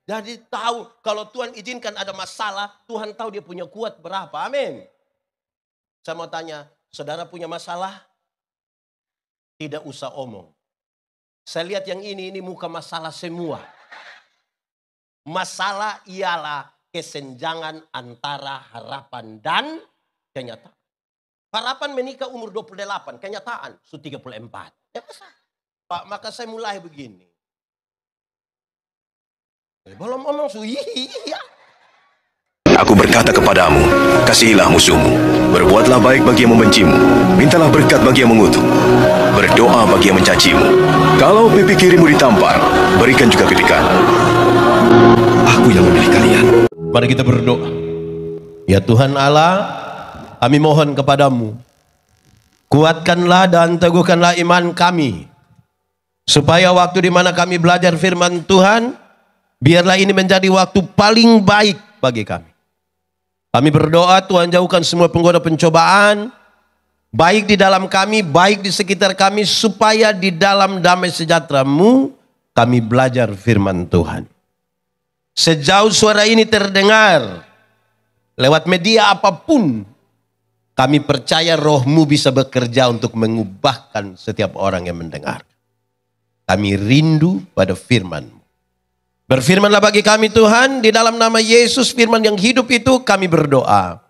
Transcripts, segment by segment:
Jadi tahu kalau Tuhan izinkan ada masalah, Tuhan tahu dia punya kuat berapa. Amin. Saya mau tanya, saudara punya masalah? Tidak usah omong. Saya lihat yang ini muka masalah semua. Masalah ialah kesenjangan antara harapan dan kenyataan. Harapan menikah umur 28, kenyataan sudah 34. Ya Pak, maka saya mulai begini. Belum ngomong iya. Aku berkata kepadamu, kasihilah musuhmu, berbuatlah baik bagi yang membencimu, mintalah berkat bagi yang mengutuk, berdoa bagi yang mencacimu. Kalau pipi kirimu ditampar, berikan juga pipi kanan. Aku yang memilih kalian. Mari kita berdoa. Ya Tuhan Allah, kami mohon kepadamu, kuatkanlah dan teguhkanlah iman kami, supaya waktu di mana kami belajar firman Tuhan, biarlah ini menjadi waktu paling baik bagi kami. Kami berdoa Tuhan jauhkan semua penggoda pencobaan, baik di dalam kami, baik di sekitar kami, supaya di dalam damai sejahtera-Mu kami belajar firman Tuhan. Sejauh suara ini terdengar, lewat media apapun, kami percaya Roh-Mu bisa bekerja untuk mengubahkan setiap orang yang mendengar. Kami rindu pada firman-Mu. Berfirmanlah bagi kami Tuhan, di dalam nama Yesus firman yang hidup itu kami berdoa.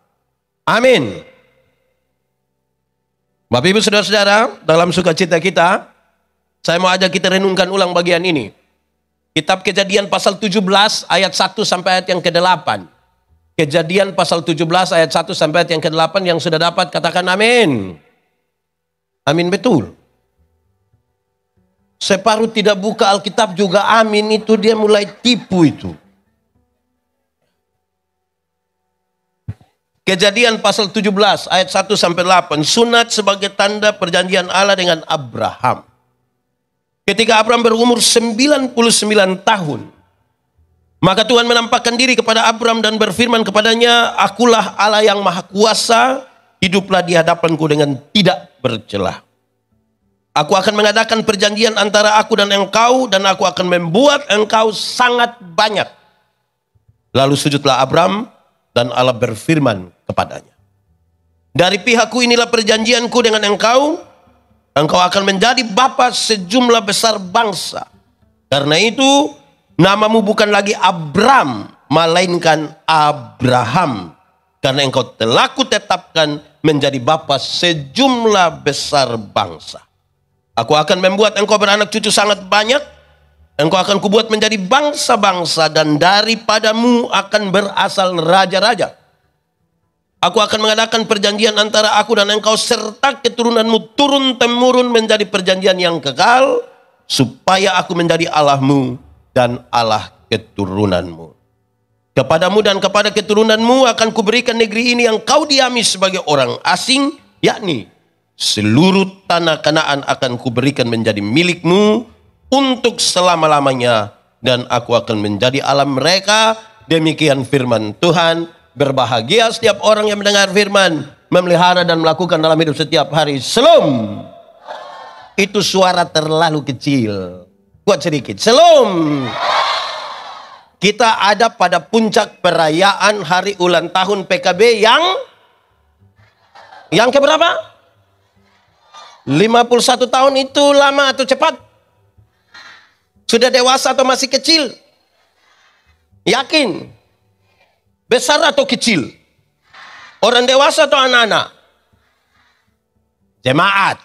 Amin. Bapak Ibu Saudara-saudara, dalam sukacita kita, saya mau ajak kita renungkan ulang bagian ini. Kitab Kejadian pasal 17 ayat 1 sampai ayat yang ke-8. Kejadian pasal 17 ayat 1 sampai ayat yang ke-8 yang sudah dapat katakan amin. Amin betul. Separuh tidak buka Alkitab juga amin, itu dia mulai tipu itu. Kejadian pasal 17 ayat 1 sampai 8. Sunat sebagai tanda perjanjian Allah dengan Abraham. Ketika Abraham berumur 99 tahun, maka Tuhan menampakkan diri kepada Abraham dan berfirman kepadanya, akulah Allah yang maha kuasa, hiduplah di hadapanku dengan tidak bercelah. Aku akan mengadakan perjanjian antara aku dan engkau, dan aku akan membuat engkau sangat banyak. Lalu sujudlah Abram, dan Allah berfirman kepadanya, dari pihakku inilah perjanjianku dengan engkau, engkau akan menjadi bapa sejumlah besar bangsa. Karena itu namamu bukan lagi Abram, melainkan Abraham, karena engkau telah kutetapkan menjadi bapa sejumlah besar bangsa. Aku akan membuat engkau beranak cucu sangat banyak. Engkau akan kubuat menjadi bangsa-bangsa, dan daripadamu akan berasal raja-raja. Aku akan mengadakan perjanjian antara aku dan engkau serta keturunanmu turun-temurun menjadi perjanjian yang kekal, supaya aku menjadi Allahmu dan Allah keturunanmu. Kepadamu dan kepada keturunanmu akan kuberikan negeri ini yang kau diami sebagai orang asing, yakni seluruh tanah Kanaan akan kuberikan menjadi milikmu untuk selama-lamanya, dan aku akan menjadi Allah mereka. Demikian firman Tuhan. Berbahagia setiap orang yang mendengar firman, memelihara dan melakukan dalam hidup setiap hari. Shalom. Itu suara terlalu kecil. Kuat sedikit. Shalom. Kita ada pada puncak perayaan hari ulang tahun PKB yang keberapa? 51 tahun itu lama atau cepat? Sudah dewasa atau masih kecil? Yakin? Besar atau kecil? Orang dewasa atau anak-anak? Jemaat.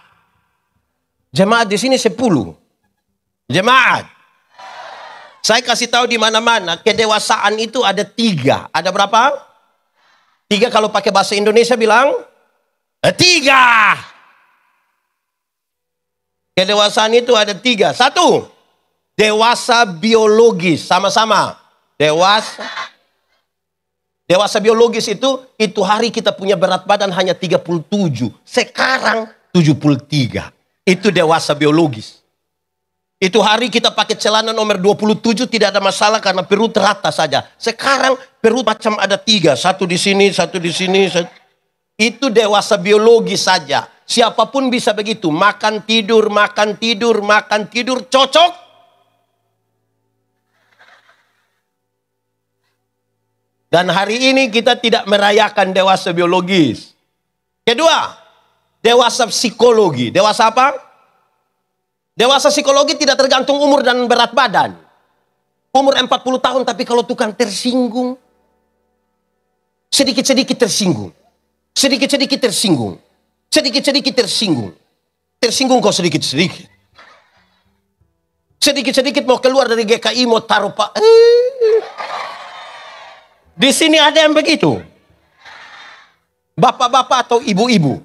Jemaat di sini 10. Jemaat. Saya kasih tahu di mana-mana, kedewasaan itu ada 3. Ada berapa? 3 kalau pakai bahasa Indonesia bilang? 3. Kedewasaan itu ada 3. 1, dewasa biologis, sama-sama. Dewasa biologis itu hari kita punya berat badan hanya 37. Sekarang 73. Itu dewasa biologis. Itu hari kita pakai celana nomor 27 tidak ada masalah karena perut rata saja. Sekarang perut macam ada 3. 1 di sini, 1 di sini. Itu dewasa biologis saja. Siapapun bisa begitu. Makan tidur, cocok. Dan hari ini kita tidak merayakan dewasa biologis. Kedua, dewasa psikologi. Dewasa apa? Dewasa psikologi tidak tergantung umur dan berat badan. Umur 40 tahun tapi kalau tukang tersinggung, sedikit-sedikit tersinggung. Sedikit-sedikit tersinggung. Sedikit-sedikit tersinggung. Tersinggung kau sedikit-sedikit. Sedikit-sedikit mau keluar dari GKI mau taruh pak. Di sini ada yang begitu. Bapak-bapak atau ibu-ibu.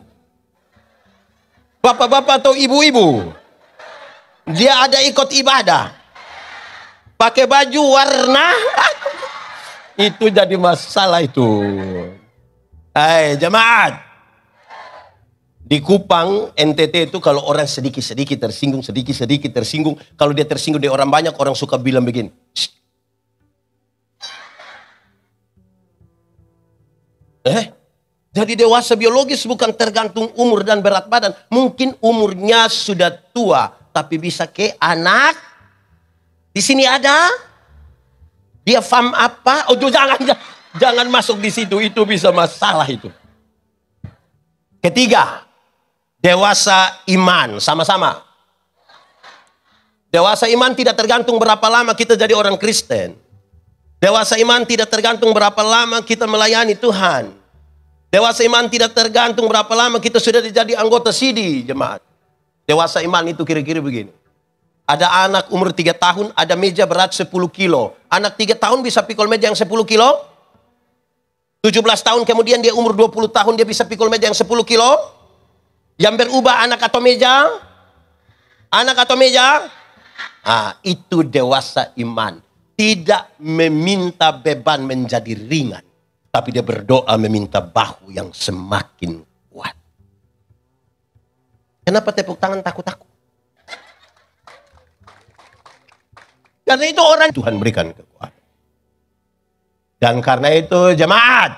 Bapak-bapak atau ibu-ibu. Dia ada ikut ibadah. Pakai baju warna. Itu jadi masalah itu. Hai jemaat. Di Kupang, NTT itu kalau orang sedikit-sedikit tersinggung, sedikit-sedikit tersinggung. Kalau dia tersinggung dari orang banyak, orang suka bilang begini. Shh. Jadi dewasa biologis bukan tergantung umur dan berat badan. Mungkin umurnya sudah tua, tapi bisa ke anak. Di sini ada. Dia faham apa? Oh jangan masuk di situ. Itu bisa masalah itu. Ketiga, dewasa iman. Sama-sama. Dewasa iman tidak tergantung berapa lama kita jadi orang Kristen. Dewasa iman tidak tergantung berapa lama kita melayani Tuhan. Dewasa iman tidak tergantung berapa lama kita sudah jadi anggota SIDI, jemaat. Dewasa iman itu kira-kira begini. Ada anak umur 3 tahun, ada meja berat 10 kilo. Anak 3 tahun bisa pikul meja yang 10 kilo. 17 tahun kemudian dia umur 20 tahun, dia bisa pikul meja yang 10 kilo. Yang berubah anak atau meja? Anak atau meja? Itu dewasa iman. Tidak meminta beban menjadi ringan. Tapi dia berdoa meminta bahu yang semakin kuat. Kenapa tepuk tangan takut-takut? Karena itu orang Tuhan berikan kekuatan. Dan karena itu jemaat.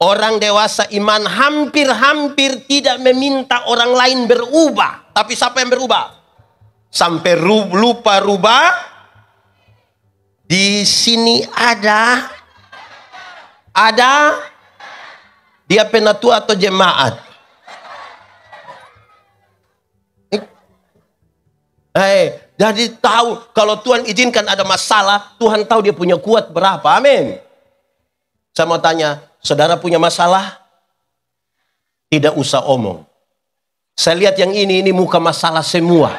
Orang dewasa iman hampir-hampir tidak meminta orang lain berubah. Tapi siapa yang berubah? Sampai lupa rubah. Di sini ada dia penatua atau jemaat. Jadi tahu kalau Tuhan izinkan ada masalah, Tuhan tahu dia punya kuat berapa. Amin. Saya mau tanya, saudara punya masalah? Tidak usah omong. Saya lihat yang ini muka masalah semua.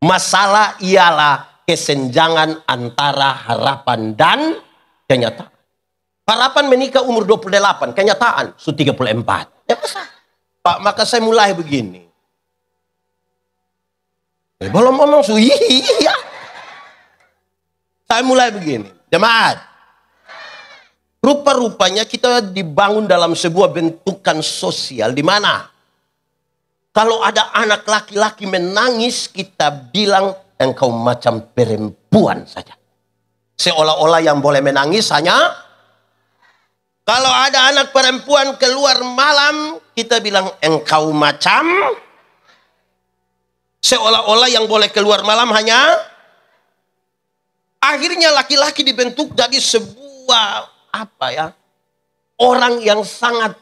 Masalah ialah kesenjangan antara harapan dan kenyataan. Harapan menikah umur 28, kenyataan sudah 34. Ya Pak, maka saya mulai begini. Belum ngomong iya. Saya mulai begini. Jemaat. Rupa-rupanya kita dibangun dalam sebuah bentukan sosial di mana kalau ada anak laki-laki menangis, kita bilang engkau macam perempuan saja. Seolah-olah yang boleh menangis hanya kalau ada anak perempuan keluar malam, kita bilang engkau macam. Seolah-olah yang boleh keluar malam hanya. Akhirnya laki-laki dibentuk jadi sebuah orang yang sangat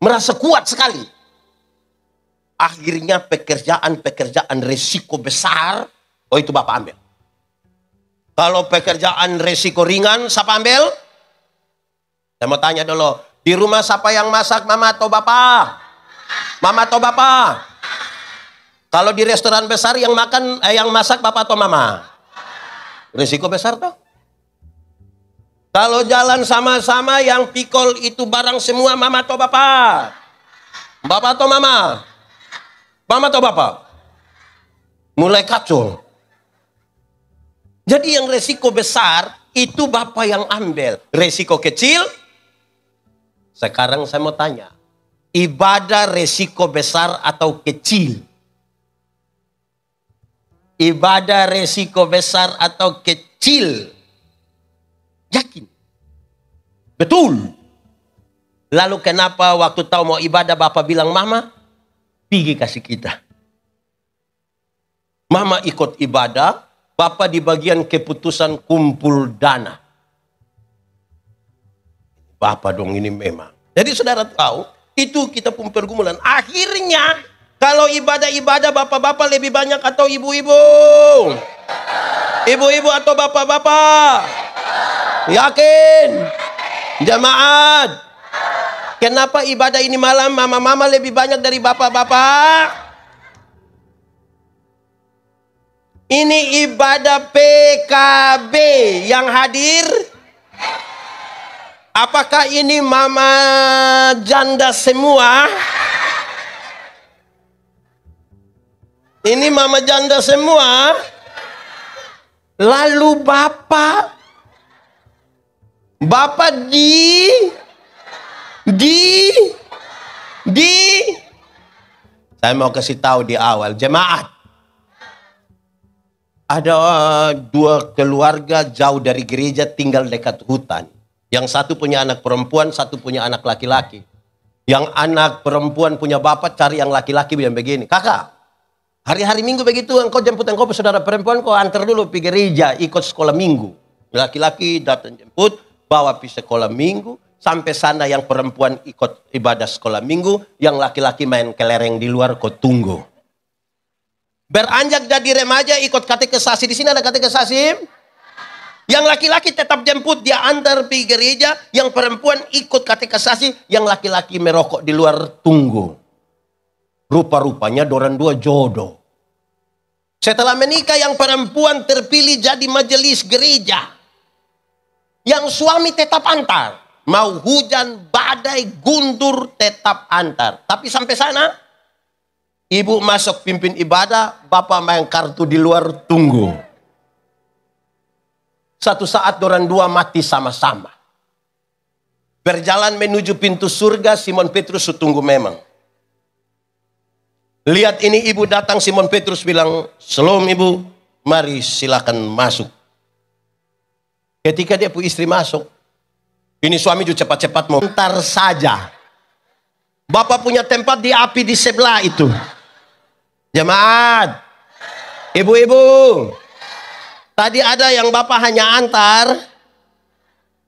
merasa kuat sekali. Akhirnya pekerjaan resiko besar, itu Bapak ambil. Kalau pekerjaan resiko ringan, siapa ambil? Saya mau tanya dulu, di rumah siapa yang masak, mama atau bapak? Mama atau bapak? Kalau di restoran besar yang masak bapak atau mama? Resiko besar toh. Kalau jalan sama-sama yang pikul itu barang semua mama atau bapak? Bapak atau mama? Mama atau bapak? Mulai kacau. Jadi yang resiko besar itu bapak yang ambil. Resiko kecil. Sekarang saya mau tanya. Ibadah resiko besar atau kecil? Ibadah resiko besar atau kecil? Yakin? Betul. Lalu kenapa waktu tahu mau ibadah bapak bilang mama? Pergi kasih kita. Mama ikut ibadah, bapak di bagian keputusan kumpul dana. Bapak dong ini memang. Jadi saudara tahu, itu kita pun pergumulan. Akhirnya, kalau ibadah-ibadah bapak-bapak lebih banyak atau ibu-ibu? Ibu-ibu atau bapak-bapak? Yakin? Jemaat? Kenapa ibadah ini malam mama-mama lebih banyak dari bapak-bapak? Ini ibadah PKB yang hadir. Apakah ini mama janda semua? Ini mama janda semua. Lalu bapak saya mau kasih tahu di awal, jemaat. Ada dua keluarga jauh dari gereja tinggal dekat hutan. Yang satu punya anak perempuan, satu punya anak laki-laki. Yang anak perempuan punya bapak, cari yang laki-laki yang begini. Kakak, hari-hari minggu begitu, engkau jemput engkau saudara perempuan, kau antar dulu pergi gereja, ikut sekolah minggu. Laki-laki datang jemput, bawa pergi sekolah minggu. Sampai sana yang perempuan ikut ibadah sekolah minggu, yang laki-laki main kelereng di luar, kau tunggu. Beranjak jadi remaja ikut katekisasi. Di sini ada katekisasi. Yang laki-laki tetap jemput, dia antar pergi gereja. Yang perempuan ikut katekisasi. Yang laki-laki merokok di luar tunggu. Rupa-rupanya dorang dua jodoh. Setelah menikah yang perempuan terpilih jadi majelis gereja. Yang suami tetap antar. Mau hujan, badai, guntur tetap antar. Tapi sampai sana, ibu masuk pimpin ibadah, bapak main kartu di luar tunggu. Satu saat dorang dua mati sama-sama. Berjalan menuju pintu surga, Simon Petrus tunggu memang. Lihat ini ibu datang, Simon Petrus bilang, "Shalom ibu, mari silakan masuk." Ketika dia pu istri masuk, ini suami juga cepat-cepat mau ntar saja. Bapak punya tempat di api di sebelah itu. Jemaat, ibu-ibu, tadi ada yang bapak hanya antar,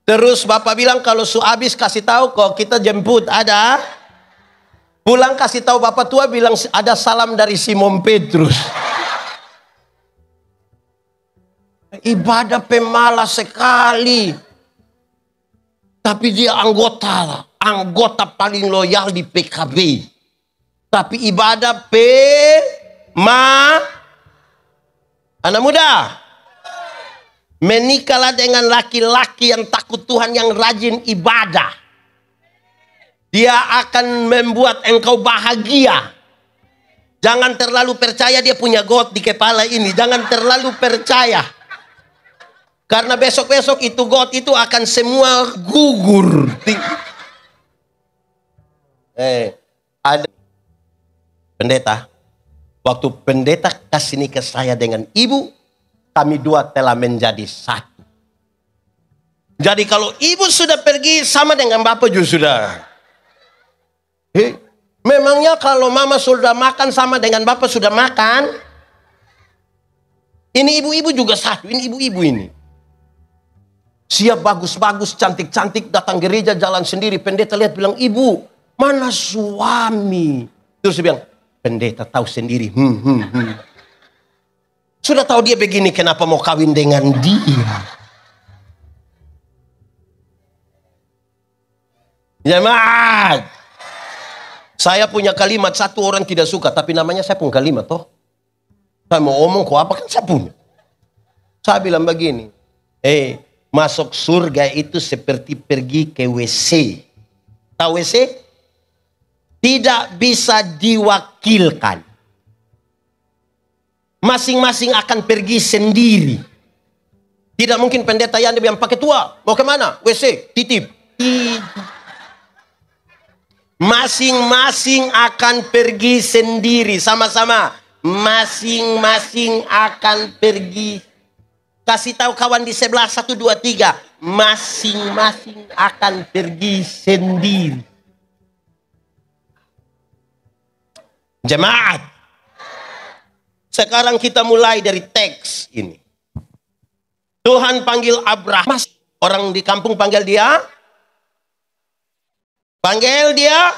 terus bapak bilang kalau habis kasih tahu kok kita jemput ada, pulang kasih tahu bapak tua bilang ada salam dari Simon Petrus. Ibadah pemalas sekali, tapi dia anggota paling loyal di PKB. Tapi ibadah anak muda, menikahlah dengan laki-laki yang takut Tuhan, yang rajin ibadah. Dia akan membuat engkau bahagia. Jangan terlalu percaya dia punya got di kepala ini. Jangan terlalu percaya. Karena besok-besok itu got itu akan semua gugur. Ada pendeta, waktu pendeta kasih nikah saya dengan ibu, kami dua telah menjadi satu. Jadi kalau ibu sudah pergi sama dengan bapak juga sudah. Memangnya kalau mama sudah makan sama dengan bapak sudah makan? Ini ibu-ibu juga satu, ini ibu-ibu ini. Siap bagus-bagus, cantik-cantik, datang gereja jalan sendiri. Pendeta lihat bilang, "Ibu, mana suami?" Terus dia bilang, "Pendeta tahu sendiri." Sudah tahu dia begini, kenapa mau kawin dengan dia? Jemaat, saya punya kalimat, satu orang tidak suka, tapi namanya saya pun kalimat toh. Saya mau omong kok apa kan saya punya. Saya bilang begini, masuk surga itu seperti pergi ke WC. Tahu WC? Tidak bisa diwakilkan. Masing-masing akan pergi sendiri. Tidak mungkin pendeta yang pakai tua. Mau kemana? WC, titip. Masing-masing akan pergi sendiri. Sama-sama. Masing-masing akan pergi. Kasih tahu kawan di sebelah 1, 2, 3. Masing-masing akan pergi sendiri. Jemaat, sekarang kita mulai dari teks ini. Tuhan panggil Abraham. Orang di kampung panggil dia Panggil dia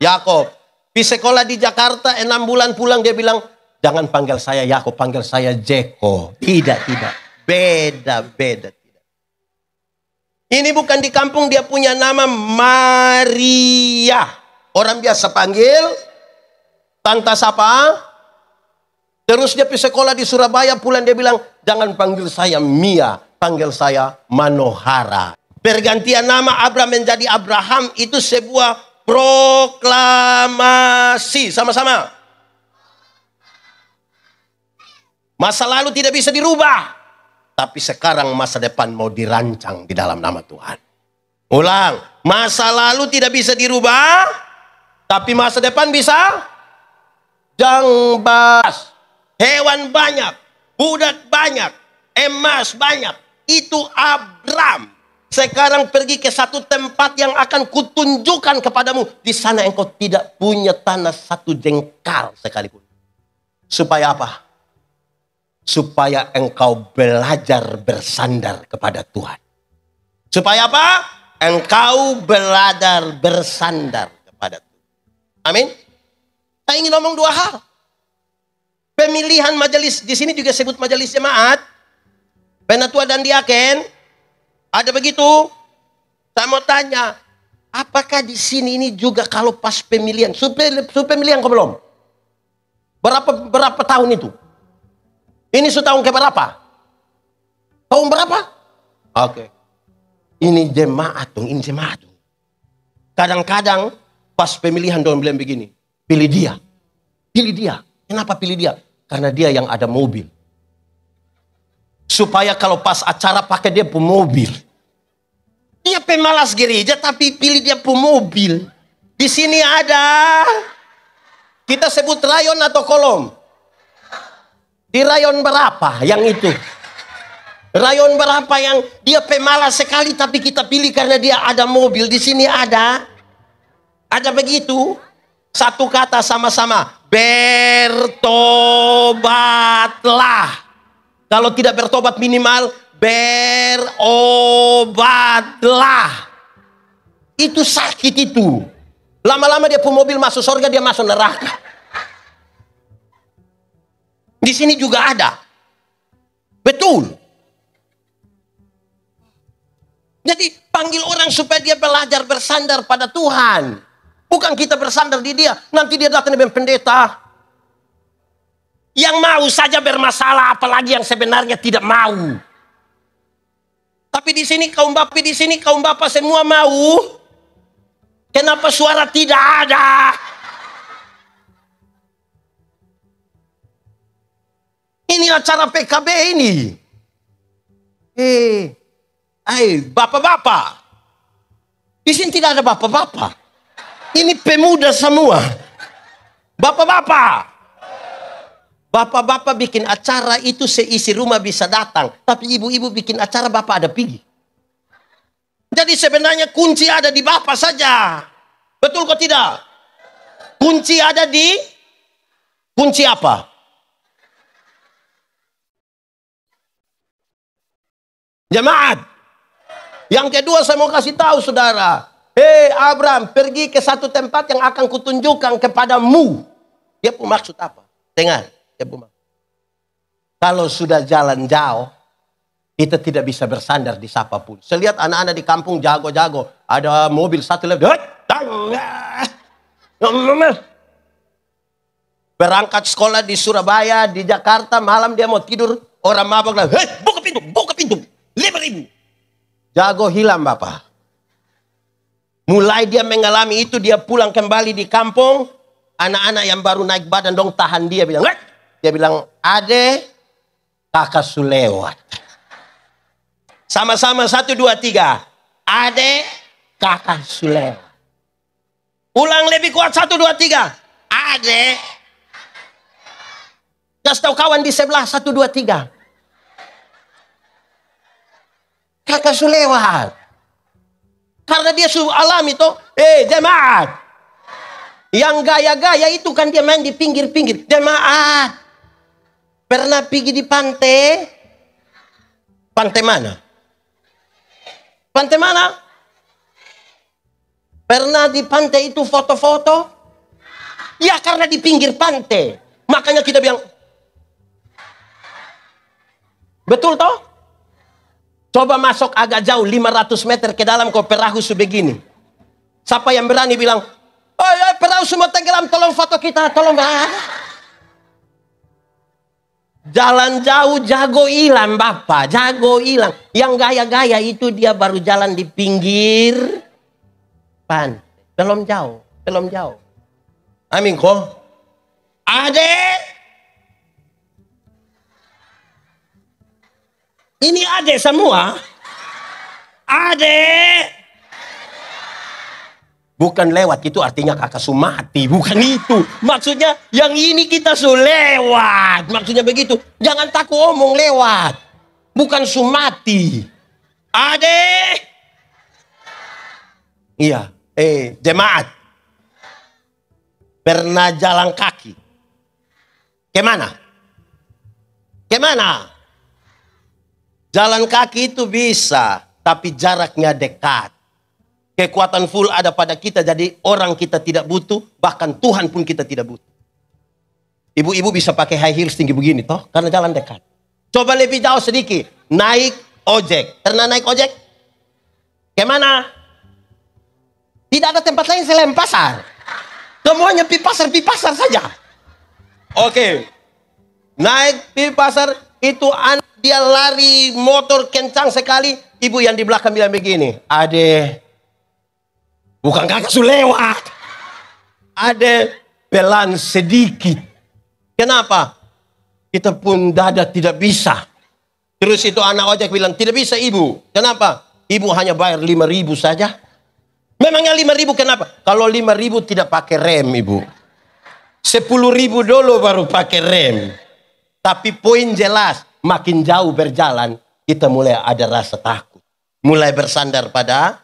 Yakob. Di sekolah di Jakarta 6 bulan pulang dia bilang, jangan panggil saya Yakob, panggil saya Jeko. Tidak. Beda. Tidak. Ini bukan di kampung, dia punya nama Maria. Orang biasa panggil Tante siapa? Terus dia pergi sekolah di Surabaya, pulang dia bilang, jangan panggil saya Mia, panggil saya Manohara. Pergantian nama Abraham menjadi Abraham itu sebuah proklamasi. Sama-sama. Masa lalu tidak bisa dirubah. Tapi sekarang masa depan mau dirancang di dalam nama Tuhan. Ulang. Masa lalu tidak bisa dirubah. Tapi masa depan bisa. Jangbas. Hewan banyak. Budak banyak. Emas banyak. Itu Abraham. Sekarang pergi ke satu tempat yang akan kutunjukkan kepadamu. Di sana engkau tidak punya tanah satu jengkal sekalipun. Supaya apa? Supaya engkau belajar bersandar kepada Tuhan. Supaya apa? Engkau belajar bersandar kepada Tuhan. Amin. Saya ingin ngomong dua hal. Pemilihan majelis. Di sini juga sebut majelis jemaat. Penatua dan diaken. Ada begitu? Saya mau tanya, apakah di sini ini juga kalau pas pemilihan, pemilihan kok belum? Berapa tahun itu? Ini sudah tahun keberapa? Tahun berapa? Oke. Ini jemaat dong, ini jemaat dong. Kadang-kadang pas pemilihan dong bilang begini, pilih dia. Pilih dia. Kenapa pilih dia? Karena dia yang ada mobil. Supaya kalau pas acara pakai dia pemobil. Dia pemalas gereja tapi pilih dia pemobil. Di sini ada. Kita sebut rayon atau kolom. Di rayon berapa yang itu? Rayon berapa yang dia pemalas sekali tapi kita pilih karena dia ada mobil. Di sini ada. Ada begitu. Satu kata sama-sama. Bertobatlah. Kalau tidak bertobat minimal berobatlah. Itu sakit itu. Lama-lama dia pemobil masuk surga, dia masuk neraka. Di sini juga ada. Betul. Jadi panggil orang supaya dia belajar bersandar pada Tuhan. Bukan kita bersandar di dia. Nanti dia datang dengan pendeta. Yang mau saja bermasalah, apalagi yang sebenarnya tidak mau. Tapi di sini kaum bapak semua mau. Kenapa suara tidak ada? Ini acara PKB ini. Bapak-bapak. Di sini tidak ada bapak-bapak. Ini pemuda semua. Bapak-bapak. Bapak-bapak bikin acara itu seisi rumah bisa datang. Tapi ibu-ibu bikin acara bapak ada pergi. Jadi sebenarnya kunci ada di bapak saja. Betul kok tidak? Kunci ada di... Kunci apa? Jemaat. Yang kedua saya mau kasih tahu saudara. Hei Abraham, pergi ke satu tempat yang akan kutunjukkan kepadamu. Dia pun maksud apa? Dengar. Kalau sudah jalan jauh, kita tidak bisa bersandar di siapapun. Saya lihat anak-anak di kampung jago-jago. Ada mobil satu lewat. Berangkat sekolah di Surabaya, di Jakarta, malam dia mau tidur. Orang mabok lah. Buka pintu. 5.000. Jago hilang bapak. Mulai dia mengalami itu, dia pulang kembali di kampung. Anak-anak yang baru naik badan dong tahan dia. Dia bilang, ade kakak sulewat. Sama-sama 1, 2, 3. Ade kakak sulewat. Ulang lebih kuat 1, 2, 3. Ade. Kasih tahu kawan di sebelah 1, 2, 3. Kakak sulewat. Karena dia alami itu. Jemaat. Yang gaya-gaya itu kan dia main di pinggir-pinggir. Jemaat. Pernah pergi di pantai? Pantai mana? Pantai mana? Pernah di pantai itu foto-foto? Ya karena di pinggir pantai. Makanya kita bilang, betul toh? Coba masuk agak jauh, 500 meter ke dalam kau perahu sebegini. Siapa yang berani bilang, oh ya perahu semua tenggelam, tolong foto kita, tolong. Jalan jauh jago hilang Bapak, jago hilang. Yang gaya-gaya itu dia baru jalan di pinggir pantai. Belum jauh, belum jauh. Amin kok. Adek. Ini adek semua. Adek. Bukan lewat, itu artinya kakak sumati. Bukan itu. Maksudnya yang ini kita lewat. Maksudnya begitu. Jangan takut omong lewat. Bukan sumati. Adek. Iya. Jemaat. Pernah jalan kaki. Kemana? Kemana? Jalan kaki itu bisa. Tapi jaraknya dekat. Kekuatan full ada pada kita, jadi orang kita tidak butuh, bahkan Tuhan pun kita tidak butuh. Ibu-ibu bisa pakai high heels tinggi begini, toh, karena jalan dekat. Coba lebih jauh sedikit, naik ojek. Pernah naik ojek? Kemana? Tidak ada tempat lain selain pasar. Semuanya pi pasar saja. Oke. Naik pi pasar, itu dia lari motor kencang sekali. Ibu yang di belakang bilang begini, Ade. Bukan kakak lewat. Ada pelan sedikit. Kenapa? Kita pun dada tidak bisa. Terus itu anak ojek bilang, tidak bisa ibu. Kenapa? Ibu hanya bayar 5.000 saja. Memangnya 5.000 kenapa? Kalau 5.000 tidak pakai rem ibu. 10.000 dulu baru pakai rem. Tapi poin jelas, makin jauh berjalan, kita mulai ada rasa takut. Mulai bersandar pada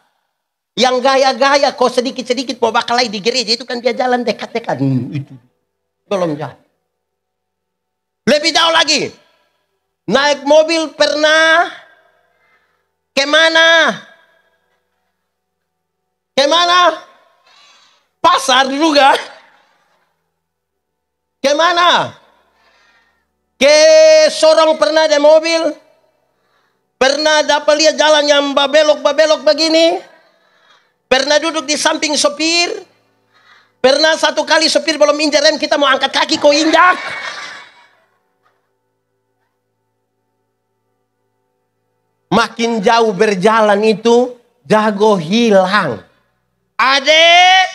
yang gaya-gaya, kok sedikit-sedikit mau bakal lagi di gereja, itu kan dia jalan dekat-dekat. Itu belum jauh. Lebih jauh lagi. Naik mobil pernah? Kemana? Kemana? Pasar juga. Kemana? Ke Sorong pernah ada mobil? Pernah dapat lihat jalan yang babelok-babelok begini? Pernah duduk di samping sopir? Pernah satu kali sopir belum injak rem, kita mau angkat kaki kau injak? Makin jauh berjalan itu, jago hilang. Adek.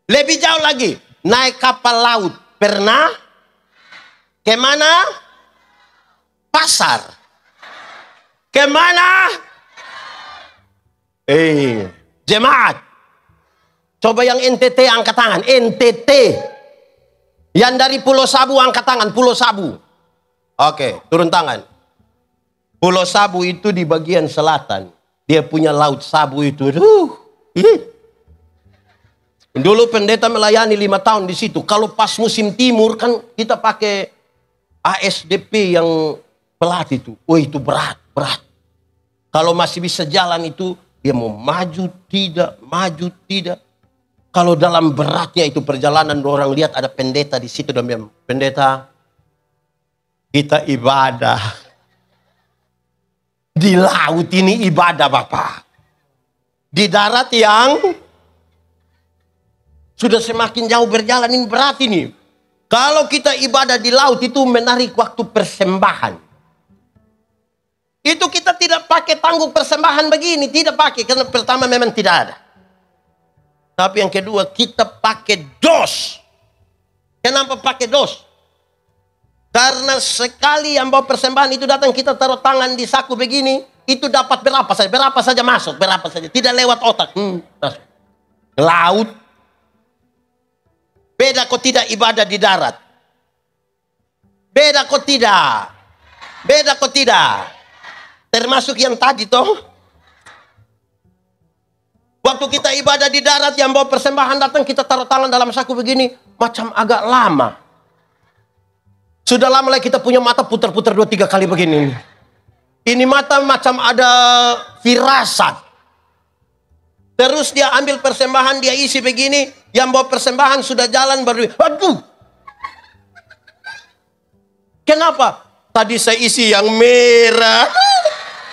Lebih jauh lagi, naik kapal laut. Pernah? Kemana? Pasar. Kemana? Jemaat. Coba yang NTT angkat tangan. NTT. Yang dari Pulau Sabu angkat tangan. Pulau Sabu. Oke, turun tangan. Pulau Sabu itu di bagian selatan. Dia punya laut Sabu itu. Dulu pendeta melayani 5 tahun di situ. Kalau pas musim timur kan kita pakai ASDP yang pelatih itu. Oh itu berat. Kalau masih bisa jalan itu, dia mau maju tidak. Kalau dalam beratnya itu perjalanan, orang lihat ada pendeta di situ dan bilang, pendeta, kita ibadah. Di laut ini ibadah Bapak. Di darat yang sudah semakin jauh berjalan, ini berat ini. Kalau kita ibadah di laut itu menarik waktu persembahan. Itu kita tidak pakai tanggung persembahan begini. Tidak pakai. Karena pertama memang tidak ada. Tapi yang kedua kita pakai dos. Kenapa pakai dos? Karena sekali yang bawa persembahan itu datang, kita taruh tangan di saku begini. Itu dapat berapa saja. Berapa saja masuk. Berapa saja. Tidak lewat otak. Masuk. Laut. Beda kok tidak ibadah di darat. Beda kok tidak. Beda kok tidak. Termasuk yang tadi toh. Waktu kita ibadah di darat, yang bawa persembahan datang, kita taruh tangan dalam saku begini. Macam agak lama. Sudah lama lagi kita punya mata putar-putar 2-3 kali begini. Ini mata macam ada firasat. Terus dia ambil persembahan, dia isi begini. Yang bawa persembahan sudah jalan baru. Waduh. Kenapa? Tadi saya isi yang merah.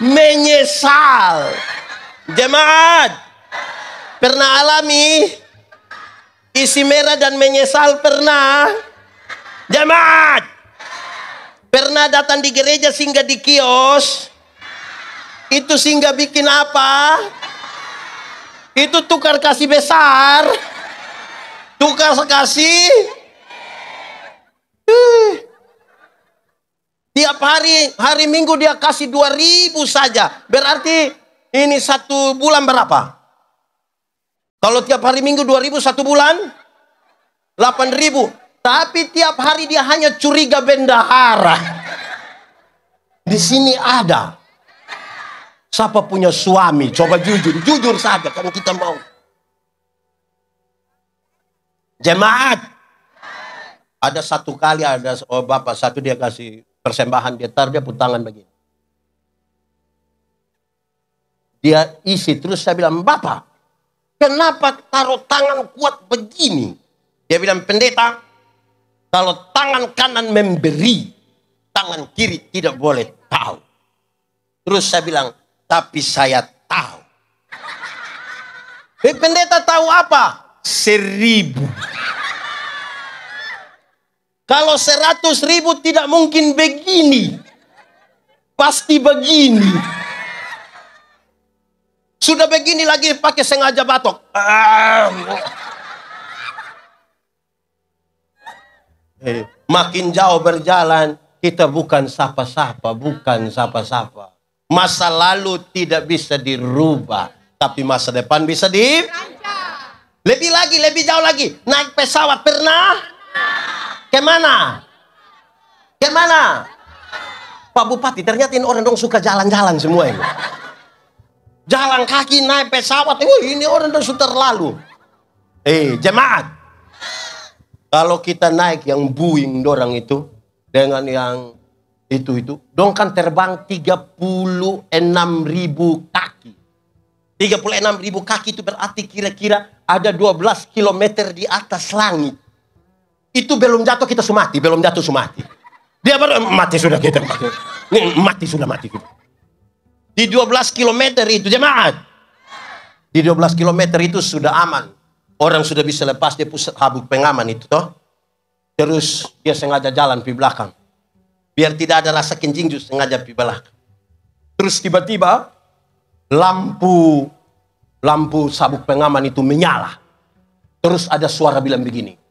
Menyesal. Jemaat, pernah alami isi merah dan menyesal? Pernah? Jemaat, pernah datang di gereja singgah di kios? Itu singgah bikin apa? Itu tukar kasih besar. Tukar kasih. Tiap hari Minggu dia kasih 2.000 saja. Berarti ini 1 bulan berapa? Kalau tiap hari Minggu 2.000 1 bulan 8.000. Tapi tiap hari dia hanya curiga bendahara. Di sini ada. Siapa punya suami? Coba jujur saja kalau kita mau. Jemaat. Ada satu kali ada bapak satu dia kasih persembahan, dia taruh, dia putangan begini. Dia isi, terus saya bilang, Bapak, kenapa taruh tangan kuat begini? Dia bilang, pendeta, kalau tangan kanan memberi, tangan kiri tidak boleh tahu. Terus saya bilang, tapi saya tahu. Pendeta tahu apa? 1.000. Kalau 100.000 tidak mungkin begini. Pasti begini. Sudah begini lagi pakai sengaja batok. Makin jauh berjalan, kita bukan sapa-sapa, bukan sapa-sapa. Masa lalu tidak bisa dirubah, tapi masa depan bisa lebih lagi, lebih jauh lagi. Naik pesawat pernah? Kemana? Kemana? Pak Bupati, ternyata ini orang dong suka jalan-jalan semua ini. Jalan kaki, naik pesawat. Ini orang dong sudah terlalu. Jemaat. Kalau kita naik yang Boeing dorang itu, dengan yang itu, dong kan terbang 36.000 kaki. 36.000 kaki itu berarti kira-kira ada 12 km di atas langit. Itu belum jatuh kita sumati, belum jatuh sumati. Dia baru mati sudah kita. Mati sudah mati kita. Di 12 km itu jemaat. Di 12 km itu sudah aman. Orang sudah bisa lepas dia pusat habuk pengaman itu toh. Terus dia sengaja jalan di belakang. Biar tidak ada rasa kencing justru sengaja di belakang. Terus tiba-tiba lampu sabuk pengaman itu menyala. Terus ada suara bilang begini.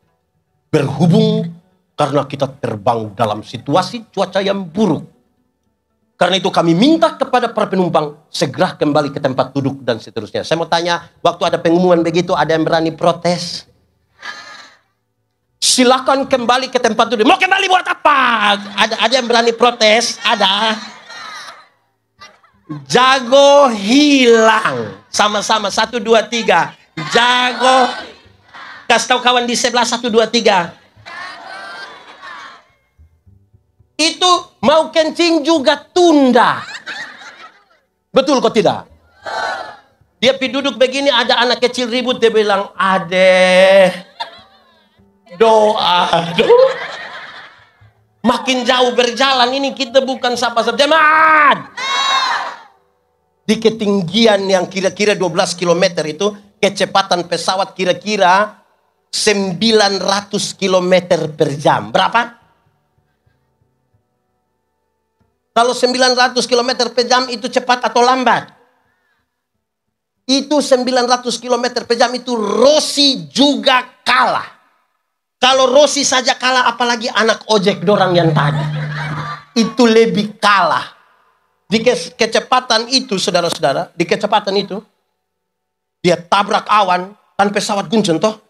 Berhubung karena kita terbang dalam situasi cuaca yang buruk. Karena itu kami minta kepada para penumpang segera kembali ke tempat duduk dan seterusnya. Saya mau tanya, waktu ada pengumuman begitu ada yang berani protes? Silakan kembali ke tempat duduk. Mau kembali buat apa? Ada yang berani protes? Ada. Jago hilang. Sama-sama 1, 2, 3. Jago. Kasih tahu kawan di sebelah 1, 2, 3. Itu mau kencing juga tunda. Betul kok tidak? Dia pergi duduk begini, ada anak kecil ribut, dia bilang, Ade, doa. Makin jauh berjalan ini kita bukan sapa-sapa. Jemaat. Di ketinggian yang kira-kira 12 km itu, kecepatan pesawat kira-kira 900 km per jam. Berapa? Kalau 900 km per jam itu cepat atau lambat? Itu 900 km per jam itu Rossi juga kalah. Kalau Rossi saja kalah apalagi anak ojek dorang yang tadi. Itu lebih kalah. Di kecepatan itu saudara-saudara, di kecepatan itu dia tabrak awan kan pesawat guncang toh.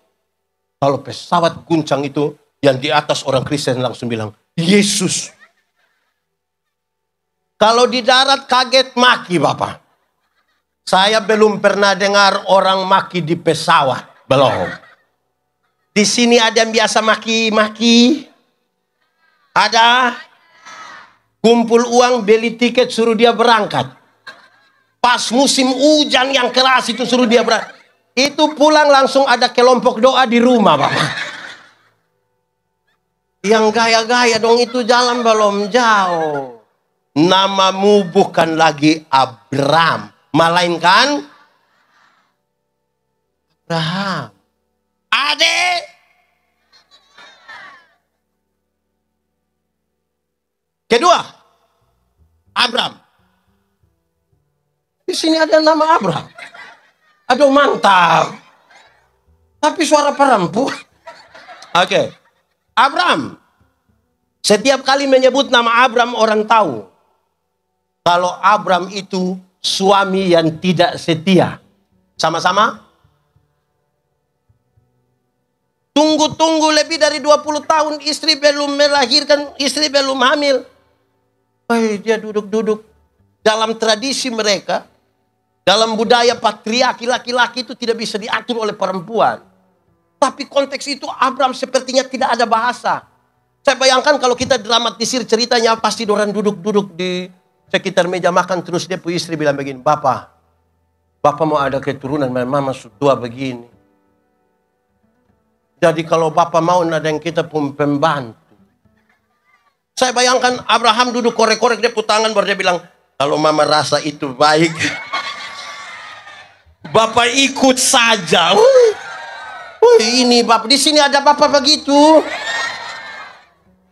Kalau pesawat guncang itu yang di atas orang Kristen langsung bilang, Yesus. Kalau di darat kaget maki Bapak. Saya belum pernah dengar orang maki di pesawat. Belum. Di sini ada yang biasa maki-maki? Ada? Kumpul uang, beli tiket, suruh dia berangkat. Pas musim hujan yang keras itu suruh dia berangkat. Itu pulang langsung ada kelompok doa di rumah, Bapak. Yang gaya-gaya dong, itu jalan belum jauh. Namamu bukan lagi Abram, melainkan Abraham. Adik. Kedua, Abram. Di sini ada nama Abram. Aduh, mantap. Tapi suara perempuan. Oke. Abram. Setiap kali menyebut nama Abram, orang tahu kalau Abram itu suami yang tidak setia. Sama-sama? Tunggu-tunggu lebih dari 20 tahun, istri belum melahirkan, istri belum hamil. Dia duduk-duduk. Dalam tradisi mereka, dalam budaya patriarki, laki-laki itu tidak bisa diatur oleh perempuan. Tapi konteks itu Abram sepertinya tidak ada bahasa. Saya bayangkan kalau kita dramatisir ceritanya, pasti orang duduk-duduk di sekitar meja makan, terus dia punya istri bilang begini, Bapak mau ada keturunan, mama tua begini. Jadi kalau Bapak mau ada yang kita pun pembantu. Saya bayangkan Abraham duduk korek-korek, dia put tangan, baru dia bilang, kalau mama rasa itu baik, Bapak ikut saja. Ini Bapak, di sini ada Bapak begitu.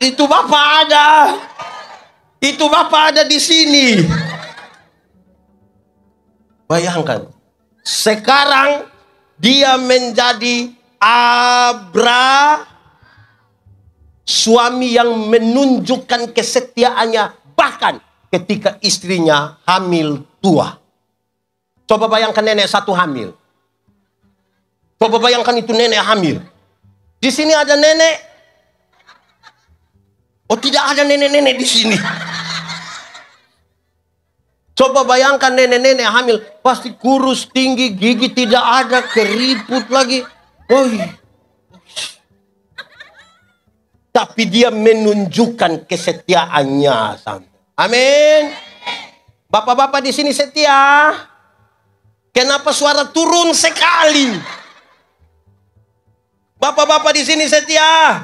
Itu Bapak ada. Itu Bapak ada di sini. Bayangkan, sekarang dia menjadi suami yang menunjukkan kesetiaannya bahkan ketika istrinya hamil tua. Coba bayangkan nenek satu hamil. Coba bayangkan itu nenek hamil. Di sini ada nenek. Oh, tidak ada nenek-nenek di sini. Coba bayangkan nenek-nenek hamil, pasti kurus, tinggi, gigi tidak ada, keriput lagi. Tapi dia menunjukkan kesetiaannya. Amin. Bapak-bapak di sini setia. Kenapa suara turun sekali? Bapak-bapak di sini setia.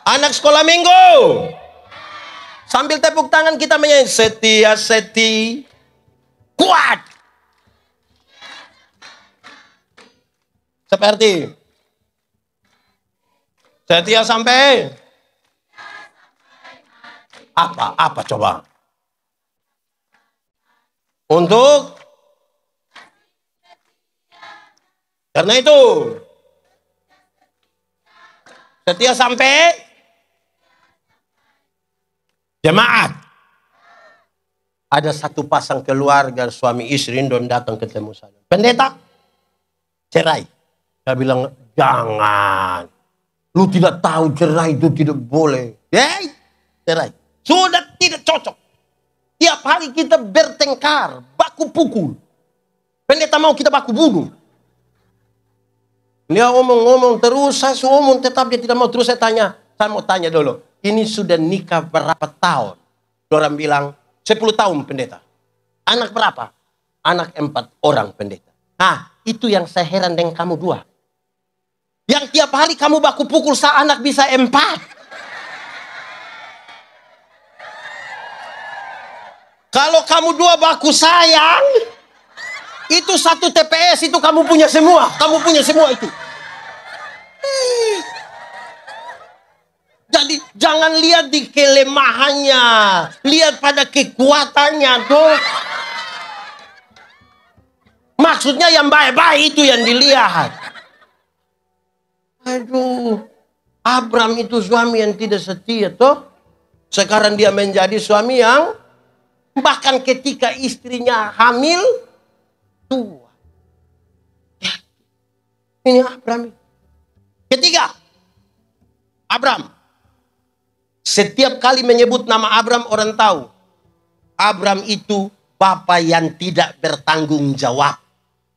Anak sekolah minggu. Sambil tepuk tangan kita menyanyi setia seti kuat. Seperti setia sampai apa coba? Untuk karena itu setia sampai jemaat. Ada satu pasang keluarga suami istri dan datang ketemu saya. Pendeta, cerai. Saya bilang, jangan. Lu tidak tahu cerai itu tidak boleh. Cerai. Sudah tidak cocok. Tiap hari kita bertengkar, baku pukul. Pendeta mau kita baku bunuh. Dia omong-omong terus, saya omong tetap dia tidak mau. Terus saya mau tanya dulu. Ini sudah nikah berapa tahun? Orang bilang 10 tahun pendeta. Anak berapa? Anak 4 orang pendeta. Itu yang saya heran dengan kamu dua. Yang tiap hari kamu baku pukul anak bisa 4. Kalau kamu dua baku sayang, itu satu TPS itu kamu punya semua. Kamu punya semua itu. Jadi jangan lihat di kelemahannya, lihat pada kekuatannya tuh. Maksudnya yang baik-baik itu yang dilihat. Aduh, Abram itu suami yang tidak setia tuh. Sekarang dia menjadi suami yang bahkan ketika istrinya hamil tua. Ya. Ini Abram. Ketiga, Abram. Setiap kali menyebut nama Abram, orang tahu. Abram itu bapa yang tidak bertanggung jawab.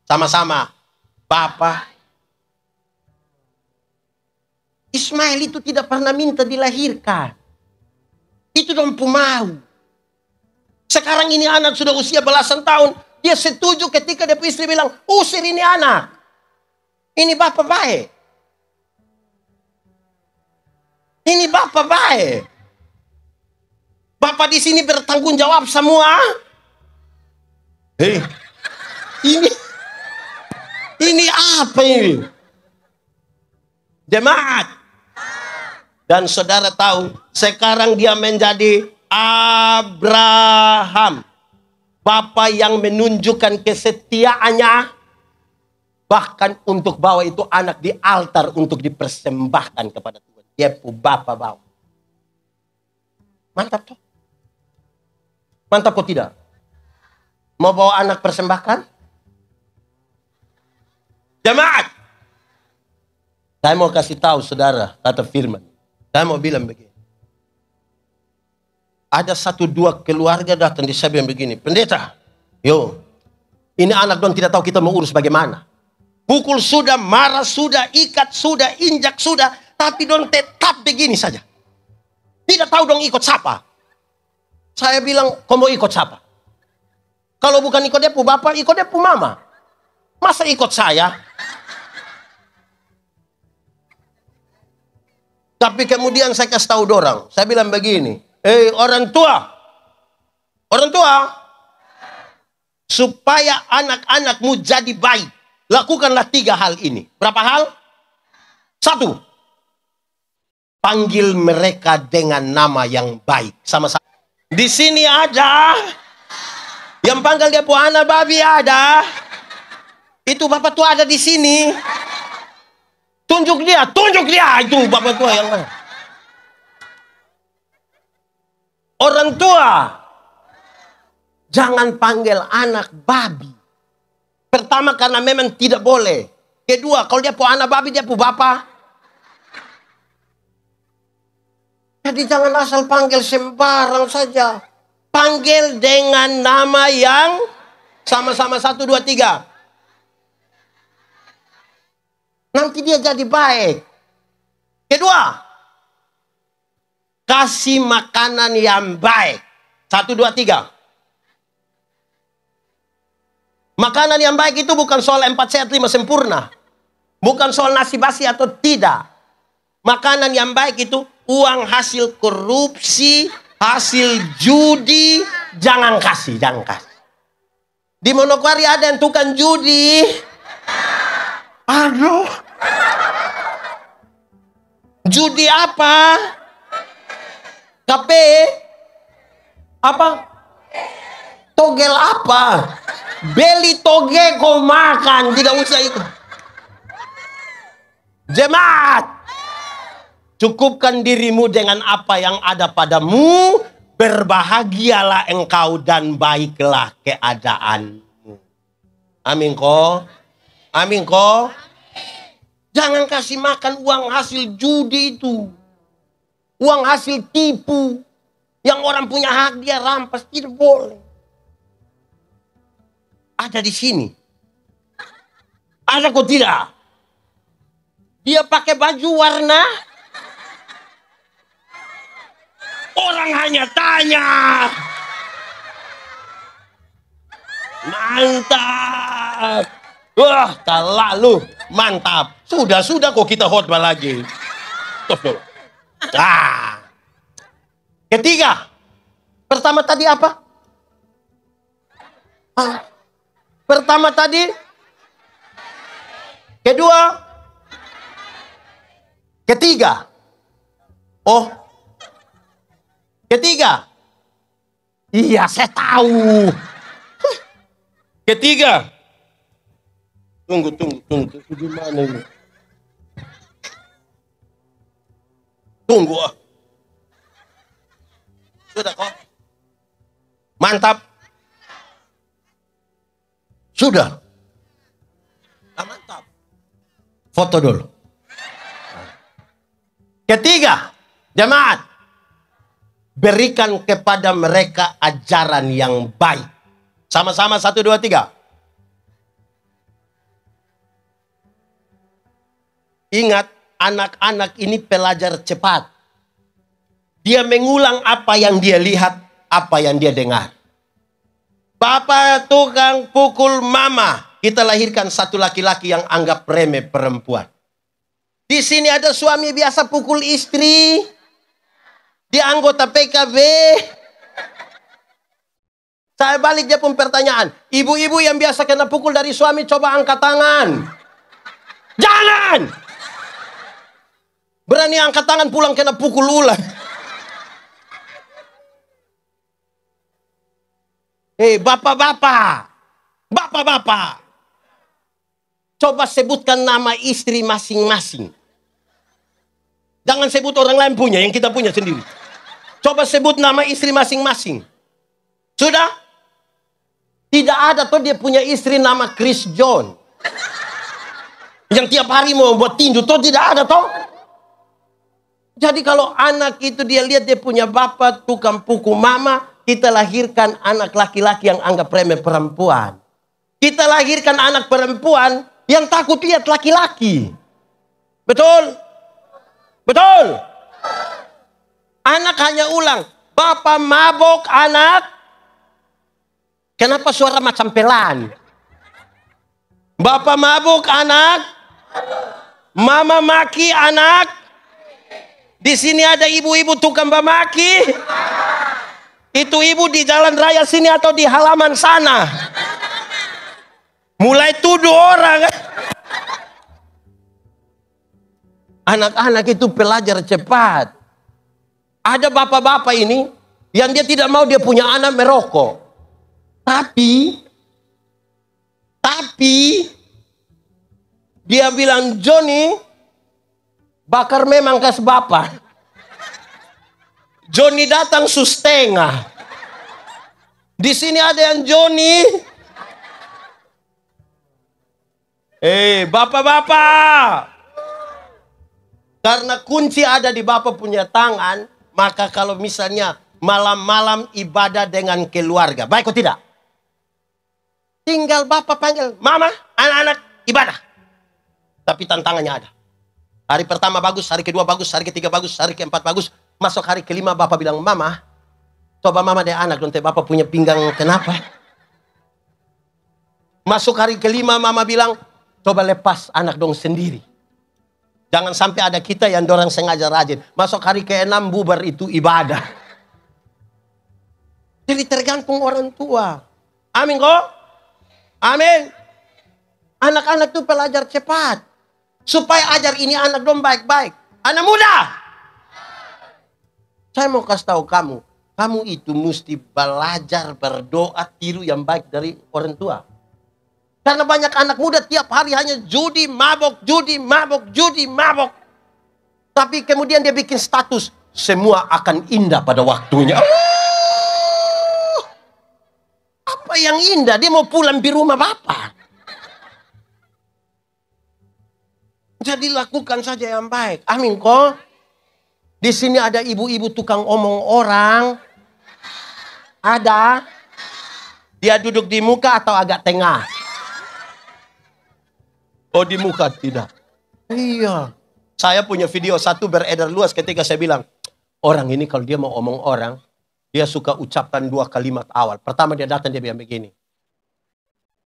Sama-sama. Bapa. Ismail itu tidak pernah minta dilahirkan. Itu dong mau. Sekarang ini anak sudah usia belasan tahun. Dia setuju ketika dia istri bilang, usir ini anak. Ini bapak baik. Ini bapak baik. Bapak di sini bertanggung jawab semua. Hei, ini apa ini? Jemaat. Dan saudara tahu, sekarang dia menjadi Abraham. Bapa yang menunjukkan kesetiaannya. Bahkan untuk bawa itu anak di altar untuk dipersembahkan kepada Tuhan. Dia pun Bapa bawa. Mantap tuh. Mantap kok tidak? Mau bawa anak persembahkan? Jemaat. Saya mau kasih tahu saudara, kata firman. Saya mau bilang begini. Ada 1-2 keluarga datang di saya bilang begini. Pendeta, ini anak dong tidak tahu kita mau urus bagaimana. Pukul sudah, marah sudah, ikat sudah, injak sudah. Tapi dong tetap begini saja. Tidak tahu dong ikut siapa. Saya bilang, kau mau ikut siapa? Kalau bukan ikut dia pu bapak, ikut dia pu mama. Masa ikut saya? Tapi kemudian saya kasih tahu dorang. Saya bilang begini. Orang tua. Orang tua. Supaya anak-anakmu jadi baik. Lakukanlah 3 hal ini. Berapa hal? 1. Panggil mereka dengan nama yang baik. Sama-sama. Di sini ada. Yang panggil dia anak babi ada. Itu bapak tua ada di sini. Tunjuk dia. Itu bapak tua yang mana? Orang tua. Jangan panggil anak babi. Pertama karena memang tidak boleh. Kedua, kalau dia anak babi, dia bapak. Jadi jangan asal panggil sembarang saja. Panggil dengan nama yang sama-sama 1, 2, 3. Nanti dia jadi baik. Kedua, kasih makanan yang baik. 1, 2, 3. Makanan yang baik itu bukan soal 4 sehat 5 sempurna. Bukan soal nasi basi atau tidak. Makanan yang baik itu uang hasil korupsi, hasil judi, jangan kasih. Di Manokwari ada yang tukang judi. Aduh. Judi apa? KP? Apa? Togel apa? Beli toge kau makan, tidak usah ikut. Jemaat, cukupkan dirimu dengan apa yang ada padamu. Berbahagialah engkau dan baiklah keadaanmu. Amin kok. Amin kok. Jangan kasih makan uang hasil judi itu. Uang hasil tipu. Yang orang punya hak dia rampas. Tidak boleh. Ada di sini. Ada kok tidak? Dia pakai baju warna. Orang hanya tanya. Mantap. Wah, terlalu mantap. Sudah kok kita khotbah lagi. Stop dulu. Ketiga. Pertama tadi apa? Pertama tadi. Kedua. Ketiga. Ketiga. Iya, saya tahu. Ketiga. Tunggu. Gimana ini? Tunggu. Sudah kok. Mantap. Sudah. Mantap. Foto dulu. Ketiga, jemaat. Berikan kepada mereka ajaran yang baik. Sama-sama 1, 2, 3. Ingat, anak-anak ini pelajar cepat. Dia mengulang apa yang dia lihat, apa yang dia dengar. Bapak tukang pukul mama. Kita lahirkan satu laki-laki yang anggap remeh perempuan. Di sini ada suami biasa pukul istri. Dia anggota PKB. Saya balik dia pun pertanyaan. Ibu-ibu yang biasa kena pukul dari suami, coba angkat tangan. Jangan! Berani angkat tangan pulang kena pukul ulang. Bapak-bapak. Bapak-bapak. Coba sebutkan nama istri masing-masing. Jangan sebut orang lain punya, yang kita punya sendiri. Coba sebut nama istri masing-masing. Sudah? Tidak ada tuh dia punya istri nama Chris John. Yang tiap hari mau buat tinju, tuh tidak ada toh. Jadi kalau anak itu dia lihat dia punya bapak tukang pukul mama, kita lahirkan anak laki-laki yang anggap remeh perempuan. Kita lahirkan anak perempuan yang takut lihat laki-laki. Betul? Betul? Anak hanya ulang. Bapak mabok anak. Kenapa suara macam pelan? Bapak mabuk anak. Mama maki anak. Di sini ada ibu-ibu tukang memaki. Itu ibu di jalan raya sini atau di halaman sana. Mulai tuduh orang. Anak-anak itu pelajar cepat. Ada bapak-bapak ini yang dia tidak mau dia punya anak merokok. Tapi dia bilang, Johnny, bakar memang kas bapak. Johnny datang setengah. Di sini ada yang Johnny. Bapak-bapak. Karena kunci ada di bapak punya tangan, maka kalau misalnya malam-malam ibadah dengan keluarga, baik atau tidak? Tinggal bapak panggil, mama, anak-anak ibadah. Tapi tantangannya ada. Hari pertama bagus, hari kedua bagus, hari ketiga bagus, hari keempat bagus. Masuk hari kelima bapak bilang, mama, coba mama deh anak, nanti bapak punya pinggang kenapa? Masuk hari kelima mama bilang, coba lepas anak dong sendiri. Jangan sampai ada kita yang dorang sengaja rajin. Masuk hari ke-6 bubar itu ibadah. Jadi tergantung orang tua. Amin kok? Amin. Anak-anak itu pelajar cepat. Supaya ajar ini anak dong baik-baik. Anak muda. Saya mau kasih tahu kamu. Kamu itu mesti belajar berdoa tiru yang baik dari orang tua. Karena banyak anak muda tiap hari hanya judi, mabok, judi, mabok, judi, mabok. Tapi kemudian dia bikin status. Semua akan indah pada waktunya. Apa yang indah? Dia mau pulang di rumah bapak. Jadi lakukan saja yang baik. Amin kok. Di sini ada ibu-ibu tukang omong orang. Ada. Dia duduk di muka atau agak tengah? Oh, di muka tidak. Iya. Saya punya video satu beredar luas ketika saya bilang, orang ini kalau dia mau omong orang, dia suka ucapkan 2 kalimat awal. Pertama dia datang dia bilang begini.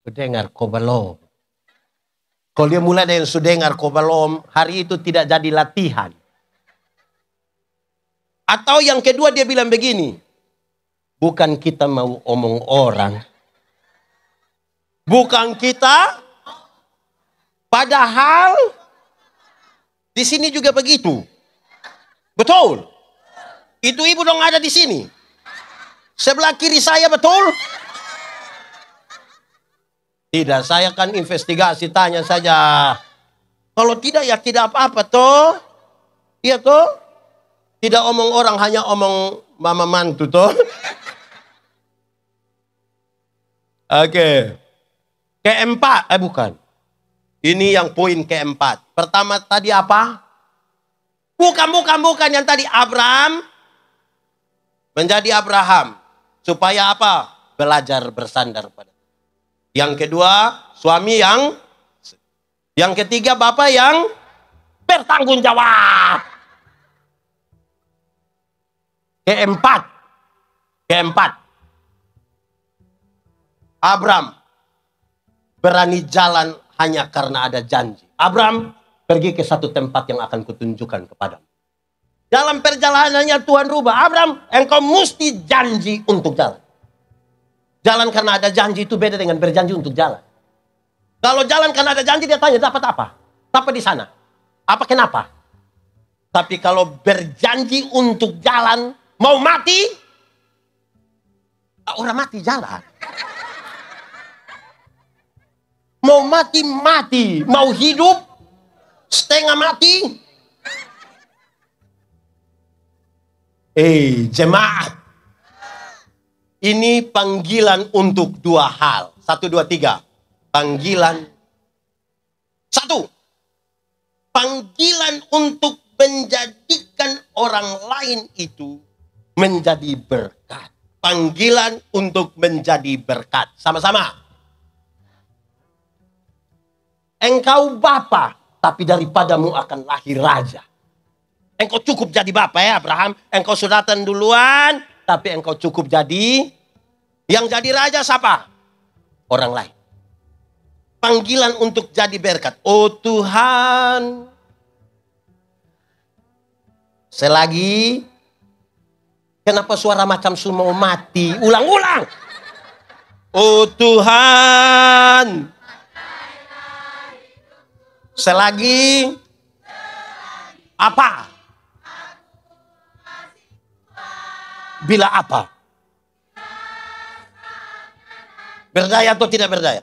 Sudengar kobalom. Kalau dia mulai dengan sudengar kobalom, hari itu tidak jadi latihan. Atau yang kedua dia bilang begini. Bukan kita mau omong orang. Bukan kita. Padahal di sini juga begitu. Betul. Itu ibu dong ada di sini. Sebelah kiri saya betul? Tidak, saya kan investigasi tanya saja. Kalau tidak ya tidak apa-apa toh. Iya toh? Tidak omong orang hanya omong mama mantu toh. Oke. Keempat, bukan. Ini yang poin keempat. Pertama tadi apa? Bukan. Yang tadi Abraham menjadi Abraham. Supaya apa? Belajar bersandar pada. Yang kedua, suami yang. Yang ketiga, bapak yang bertanggung jawab. Keempat. Abram berani jalan hanya karena ada janji. Abram, pergi ke satu tempat yang akan kutunjukkan kepadamu. Dalam perjalanannya Tuhan rubah. Abram, engkau mesti janji untuk jalan. Jalan karena ada janji itu beda dengan berjanji untuk jalan. Kalau jalan karena ada janji, dia tanya, dapat apa? Dapat di sana. Apa kenapa? Tapi kalau berjanji untuk jalan, mau mati, orang mati jalan. Mau mati, mati. Mau hidup, setengah mati. Jemaat. Ini panggilan untuk dua hal. 1, 2, 3. Panggilan. 1. Panggilan untuk menjadikan orang lain itu menjadi berkat. Panggilan untuk menjadi berkat. Sama-sama. Engkau bapa, tapi daripadamu akan lahir raja. Engkau cukup jadi bapa ya Abraham. Engkau sudah datang duluan, tapi engkau cukup jadi. Yang jadi raja siapa? Orang lain. Panggilan untuk jadi berkat. Oh Tuhan. Selagi. Kenapa suara macam semua mati? Ulang-ulang. Oh Tuhan. Selagi. Apa? Bila apa? Berdaya atau tidak berdaya?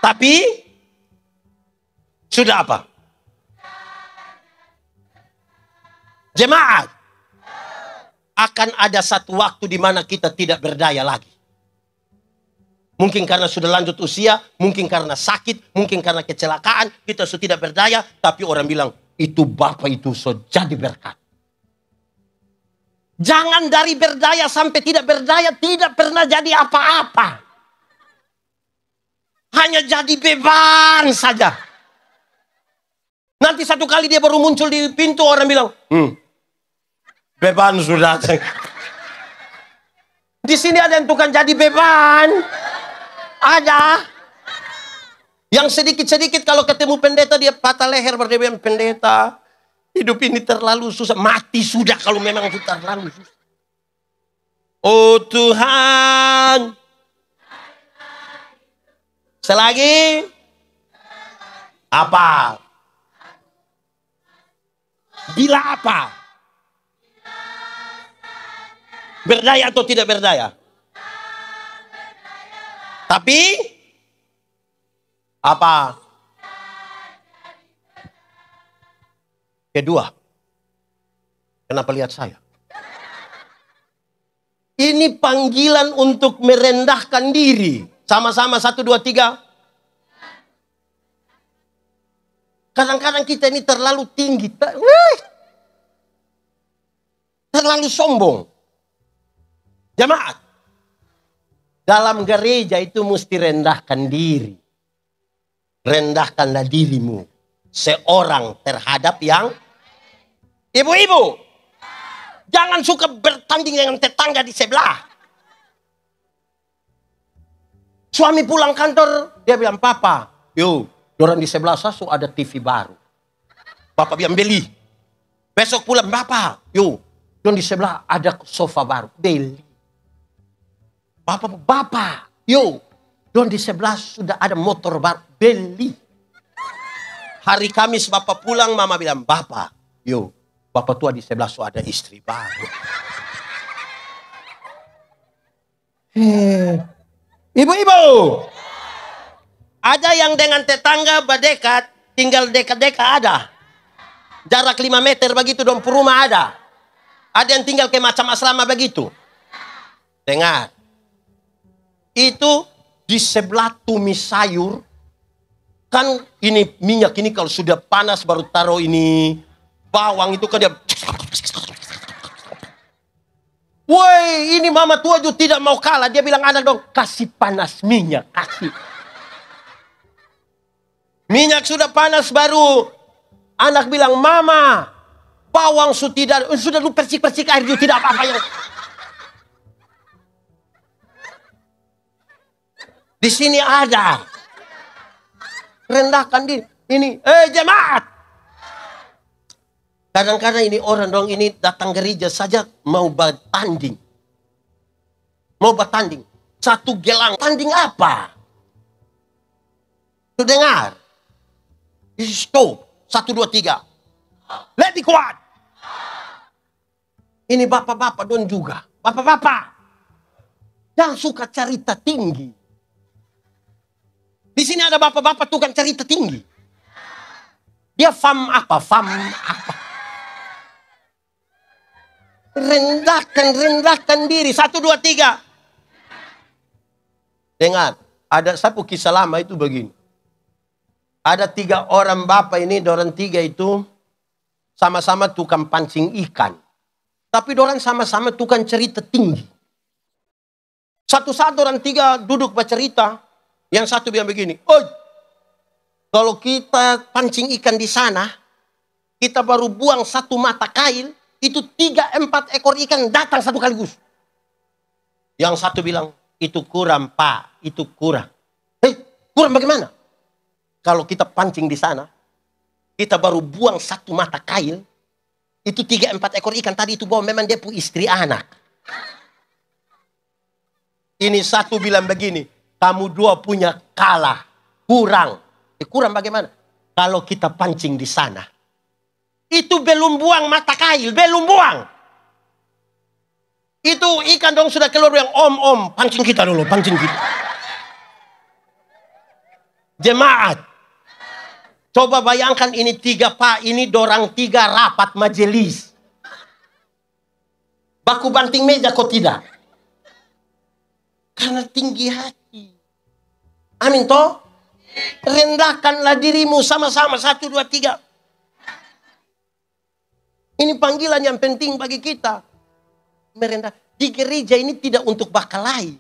Tapi sudah apa? Jemaat, akan ada satu waktu di mana kita tidak berdaya lagi. Mungkin karena sudah lanjut usia, mungkin karena sakit, mungkin karena kecelakaan, kita sudah tidak berdaya, tapi orang bilang, itu Bapak itu sudah jadi berkat. Jangan dari berdaya sampai tidak berdaya, tidak pernah jadi apa-apa. Hanya jadi beban saja. Nanti satu kali dia baru muncul di pintu, orang bilang, beban sudah. Di sini ada yang tukang jadi beban. Ada. Yang sedikit-sedikit kalau ketemu pendeta, dia patah leher, dia bilang, pendeta, hidup ini terlalu susah. Mati sudah kalau memang itu terlalu susah. Oh Tuhan. Selagi. Apa? Bila apa? Berdaya atau tidak berdaya? Tapi. Apa? Kedua, kenapa lihat saya? Ini panggilan untuk merendahkan diri. Sama-sama 1, 2, 3. Kadang-kadang kita ini terlalu tinggi. Terlalu sombong. Jemaat. Dalam gereja itu mesti rendahkan diri. Rendahkanlah dirimu. Seorang terhadap yang ibu-ibu, jangan suka bertanding dengan tetangga di sebelah. Suami pulang kantor, dia bilang, Papa, yo, orang di sebelah saya so ada TV baru. Papa bilang, beli. Besok pulang, Bapak, yo, orang di sebelah ada sofa baru. Beli. Bapak, yo, orang di sebelah sudah ada motor baru. Beli. Hari Kamis Bapak pulang, Mama bilang, Bapak, yo, Bapak tua di sebelah so ada istri baru. Ibu-ibu, ada yang dengan tetangga berdekat, tinggal dekat-dekat ada. Jarak 5 meter begitu, dong rumah ada. Ada yang tinggal ke macam asrama begitu. Dengar, itu di sebelah tumis sayur, kan ini minyak ini kalau sudah panas baru taruh ini bawang itu kan dia. Woi, ini mama tua juga tidak mau kalah. Dia bilang, anak dong, kasih panas minyak, kasih. Minyak sudah panas baru. Anak bilang, Mama, bawang sudah lu persik-persik air juga tidak apa-apa yang. Di sini ada. Rendahkan diri. Ini, jemaat. Kadang-kadang ini orang dong ini datang gereja saja mau bertanding. Mau bertanding. Satu gelang. Tanding apa? Tuh dengar. Stop. 1, 2, 3. Let it kuat. Ini bapak-bapak don juga. Bapak-bapak. Jangan suka cerita tinggi. Di sini ada bapak-bapak tukang cerita tinggi. Dia fam apa? Rendahkan diri. 1, 2, 3. Dengar, ada satu kisah lama itu begini. Ada 3 orang bapak ini, orang 3 itu sama-sama tukang pancing ikan. Tapi orang sama-sama tukang cerita tinggi. Satu saat orang 3 duduk bercerita. Yang satu bilang begini, kalau kita pancing ikan di sana, kita baru buang 1 mata kail, itu 3-4 ekor ikan datang satu kaligus. Yang satu bilang, itu kurang pak, itu kurang. Kurang bagaimana? Kalau kita pancing di sana, kita baru buang 1 mata kail, itu 3-4 ekor ikan tadi itu bawa memang dia punya istri anak. Ini satu bilang begini, kamu 2 punya kalah, kurang. Kurang bagaimana? Kalau kita pancing di sana, itu belum buang mata kail, belum buang. Itu ikan dong sudah keluar yang om, pancing kita dulu, pancing kita. Jemaat, coba bayangkan ini 3 pak, ini dorang 3 rapat majelis. Baku banting meja kok tidak? Karena tinggi hati. Amin toh? Rendahkanlah dirimu sama-sama 1, 2, 3. Ini panggilan yang penting bagi kita. Merendah. Di gereja ini tidak untuk bakalai.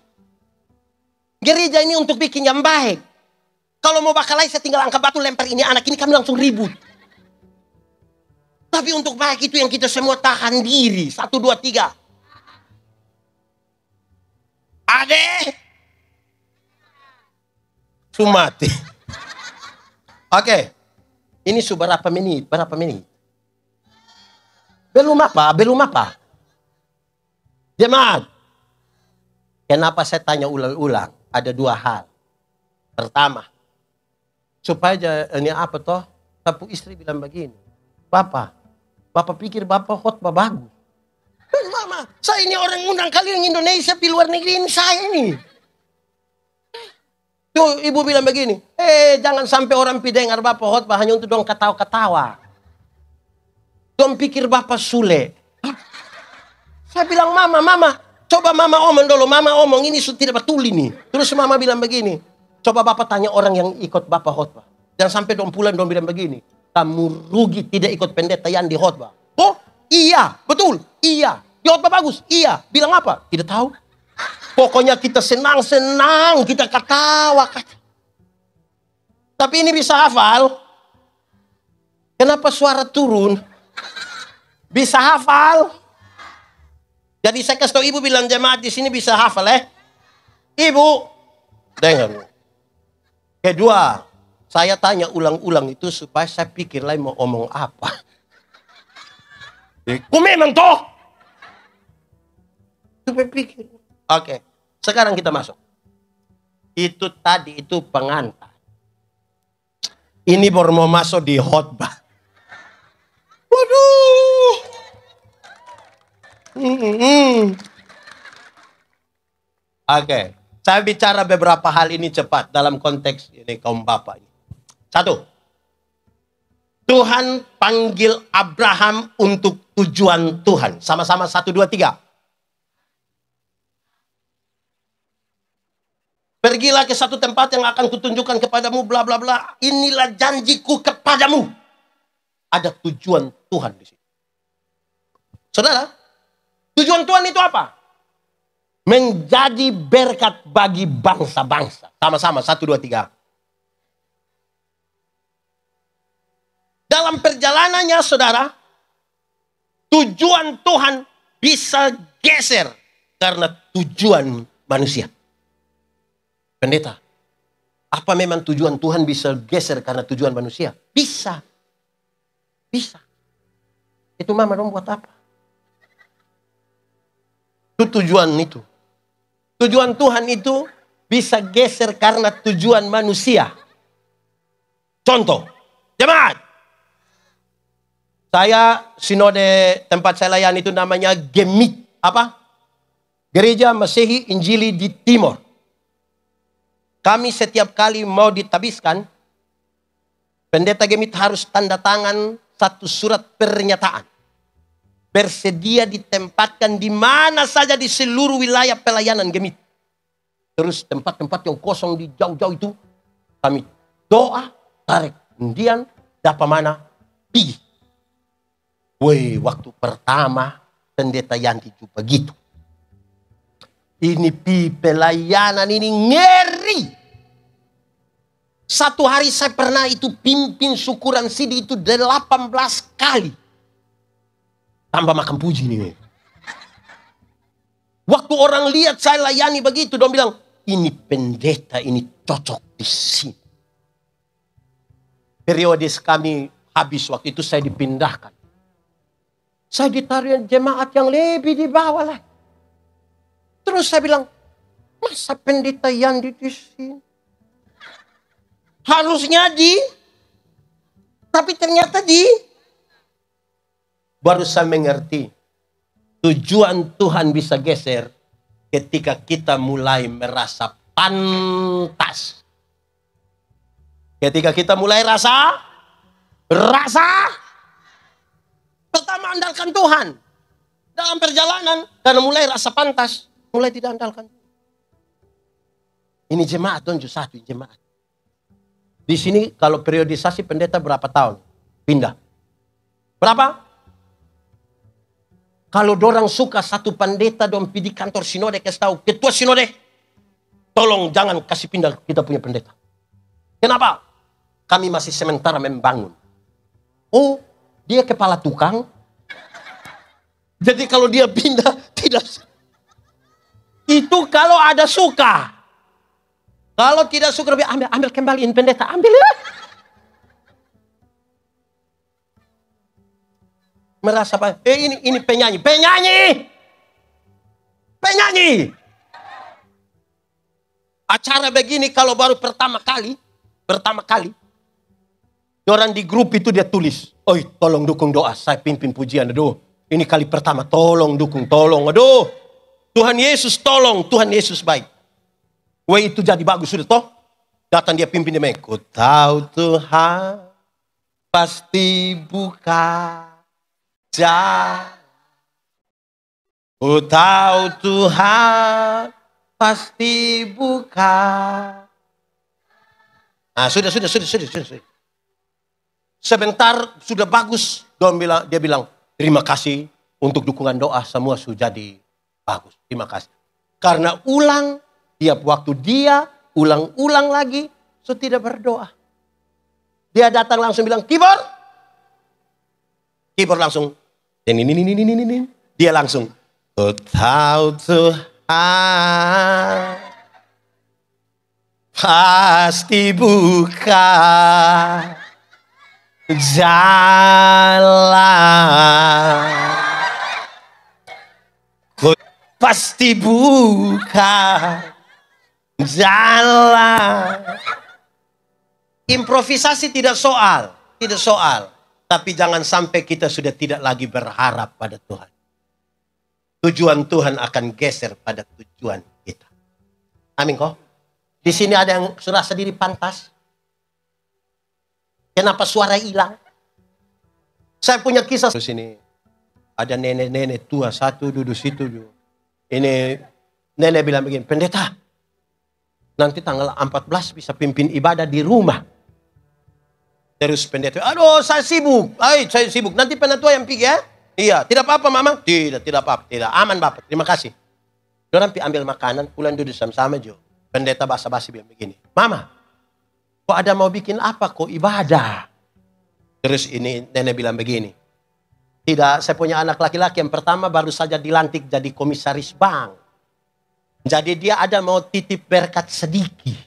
Gereja ini untuk bikin yang baik. Kalau mau bakalai saya tinggal angkat batu lempar ini anak ini kami langsung ribut. Tapi untuk baik itu yang kita semua tahan diri. 1, 2, 3. Ade. Sumati. Oke. Ini sudah berapa menit? Belum apa? Jemaat. Kenapa saya tanya ulang-ulang? Ada 2 hal. Pertama, supaya ini apa toh? Tapi istri bilang begini. Bapak pikir bapak khotbah bagus. Mama, saya ini orang undang kalian Indonesia di luar negeri ini saya ini. Tuh ibu bilang begini. Jangan sampai orang dengar bapak khotbah hanya untuk dong ketawa-ketawa. Dong pikir bapak sule. Saya bilang mama, coba mama omong dulu. Mama omong ini tidak betul ini. Terus mama bilang begini. Coba bapak tanya orang yang ikut bapak khotbah. Jangan sampai dong pulang dong bilang begini. Kamu rugi tidak ikut pendeta yang di khotbah. Oh iya, betul, iya. Di khotbah bagus, iya. Bilang apa? Tidak tahu. Pokoknya kita senang-senang, kita ketawa. Tapi ini bisa hafal. Kenapa suara turun? Bisa hafal. Jadi saya kasih tahu ibu bilang jemaat di sini bisa hafal Ibu, dengar. Kedua, saya tanya ulang-ulang itu supaya saya pikir lagi mau omong apa. Ku memang toh. Supaya pikir. Oke, sekarang kita masuk. Itu tadi itu pengantar. Ini baru mau masuk di khotbah. Waduh. Oke, saya bicara beberapa hal ini cepat dalam konteks ini kaum bapak ini. 1. Tuhan panggil Abraham untuk tujuan Tuhan. Sama-sama 1, 2, 3. Pergilah ke satu tempat yang akan kutunjukkan kepadamu, bla bla bla. Inilah janjiku kepadamu. Ada tujuan Tuhan di sini. Saudara, tujuan Tuhan itu apa? Menjadi berkat bagi bangsa-bangsa. Sama-sama 1, 2, 3. Dalam perjalanannya saudara, tujuan Tuhan bisa geser karena tujuan manusia. Pendeta, Apa memang tujuan Tuhan bisa geser karena tujuan manusia? Bisa. Bisa. Itu mama dong buat apa? Itu tujuan itu. Tujuan Tuhan itu bisa geser karena tujuan manusia. Contoh, jemaat. Saya sinode tempat saya layani itu namanya GEMIT. Apa? Gereja Masehi Injili di Timur. Kami setiap kali mau ditabiskan, pendeta GEMIT harus tanda tangan satu surat pernyataan. Bersedia ditempatkan di mana saja di seluruh wilayah pelayanan GEMIT. Terus tempat-tempat yang kosong di jauh-jauh itu, kami doa, tarik undian, dapat mana, pergi. Woi, waktu pertama pendeta Yanti juga begitu. Ini pelayanan ini ngeri. Satu hari saya pernah itu pimpin syukuran sidi itu 18 kali. Tambah makan puji nih. Waktu orang lihat saya layani begitu, dong bilang, ini pendeta ini cocok di sini. Periode kami habis waktu itu saya dipindahkan. Saya ditaruh jemaat yang lebih di bawah lah. Terus saya bilang, masa pendeta Yandi di sini? Harusnya tapi ternyata baru saya mengerti. Tujuan Tuhan bisa geser ketika kita mulai merasa pantas. Ketika kita mulai rasa, pertama andalkan Tuhan. Dalam perjalanan, karena mulai rasa pantas, mulai tidak andalkan. Ini jemaat tunjuk satu jemaat. Di sini kalau periodisasi pendeta berapa tahun? Pindah. Berapa? Kalau dorang suka satu pendeta dong pergi kantor sinode kasih tahu, ketua sinode, tolong jangan kasih pindah kita punya pendeta. Kenapa? Kami masih sementara membangun. Oh, dia kepala tukang. Jadi kalau dia pindah tidak. Itu kalau ada suka. Kalau tidak suka, ambil kembaliin pendeta, ambil ya. Merasa apa? Ini penyanyi. Acara begini kalau baru pertama kali, orang di grup itu dia tulis, oi tolong dukung doa, saya pimpin pujian, aduh. Ini kali pertama, tolong dukung, tolong, aduh. Tuhan Yesus tolong, Tuhan Yesus baik. Wah itu jadi bagus sudah toh. Datang dia pimpin dia main. Ku tahu Tuhan pasti buka jalan. Ku tahu Tuhan pasti buka. Ah sudah. Sebentar sudah bagus. Dia bilang terima kasih untuk dukungan doa semua sudah jadi bagus. Terima kasih. Karena tiap waktu dia ulang lagi, so tidak berdoa. Dia datang langsung bilang, keyboard langsung, ini. Dia langsung, ku tahu Tuhan pasti buka jalan. Ku pasti buka jalan. Improvisasi tidak soal. Tapi jangan sampai kita sudah tidak lagi berharap pada Tuhan. Tujuan Tuhan akan geser pada tujuan kita. Amin kok. Di sini ada yang serasa diri pantas. Kenapa suara hilang? Saya punya kisah. Di sini ada nenek-nenek tua satu duduk situ. Ini nenek bilang begini, pendeta. Nanti tanggal 14 bisa pimpin ibadah di rumah. Terus pendeta, aduh saya sibuk. Nanti penatua yang pergi ya. Iya, tidak apa-apa mama. Tidak apa-apa. Tidak, aman bapak. Terima kasih. Dorang ambil makanan, pulang duduk sama-sama jo. Pendeta basa-basi bilang begini. Mama, kok ada mau bikin apa kok ibadah? Terus ini nenek bilang begini. Tidak, saya punya anak laki-laki yang pertama baru saja dilantik jadi komisaris bank. Jadi dia ada mau titip berkat sedikit.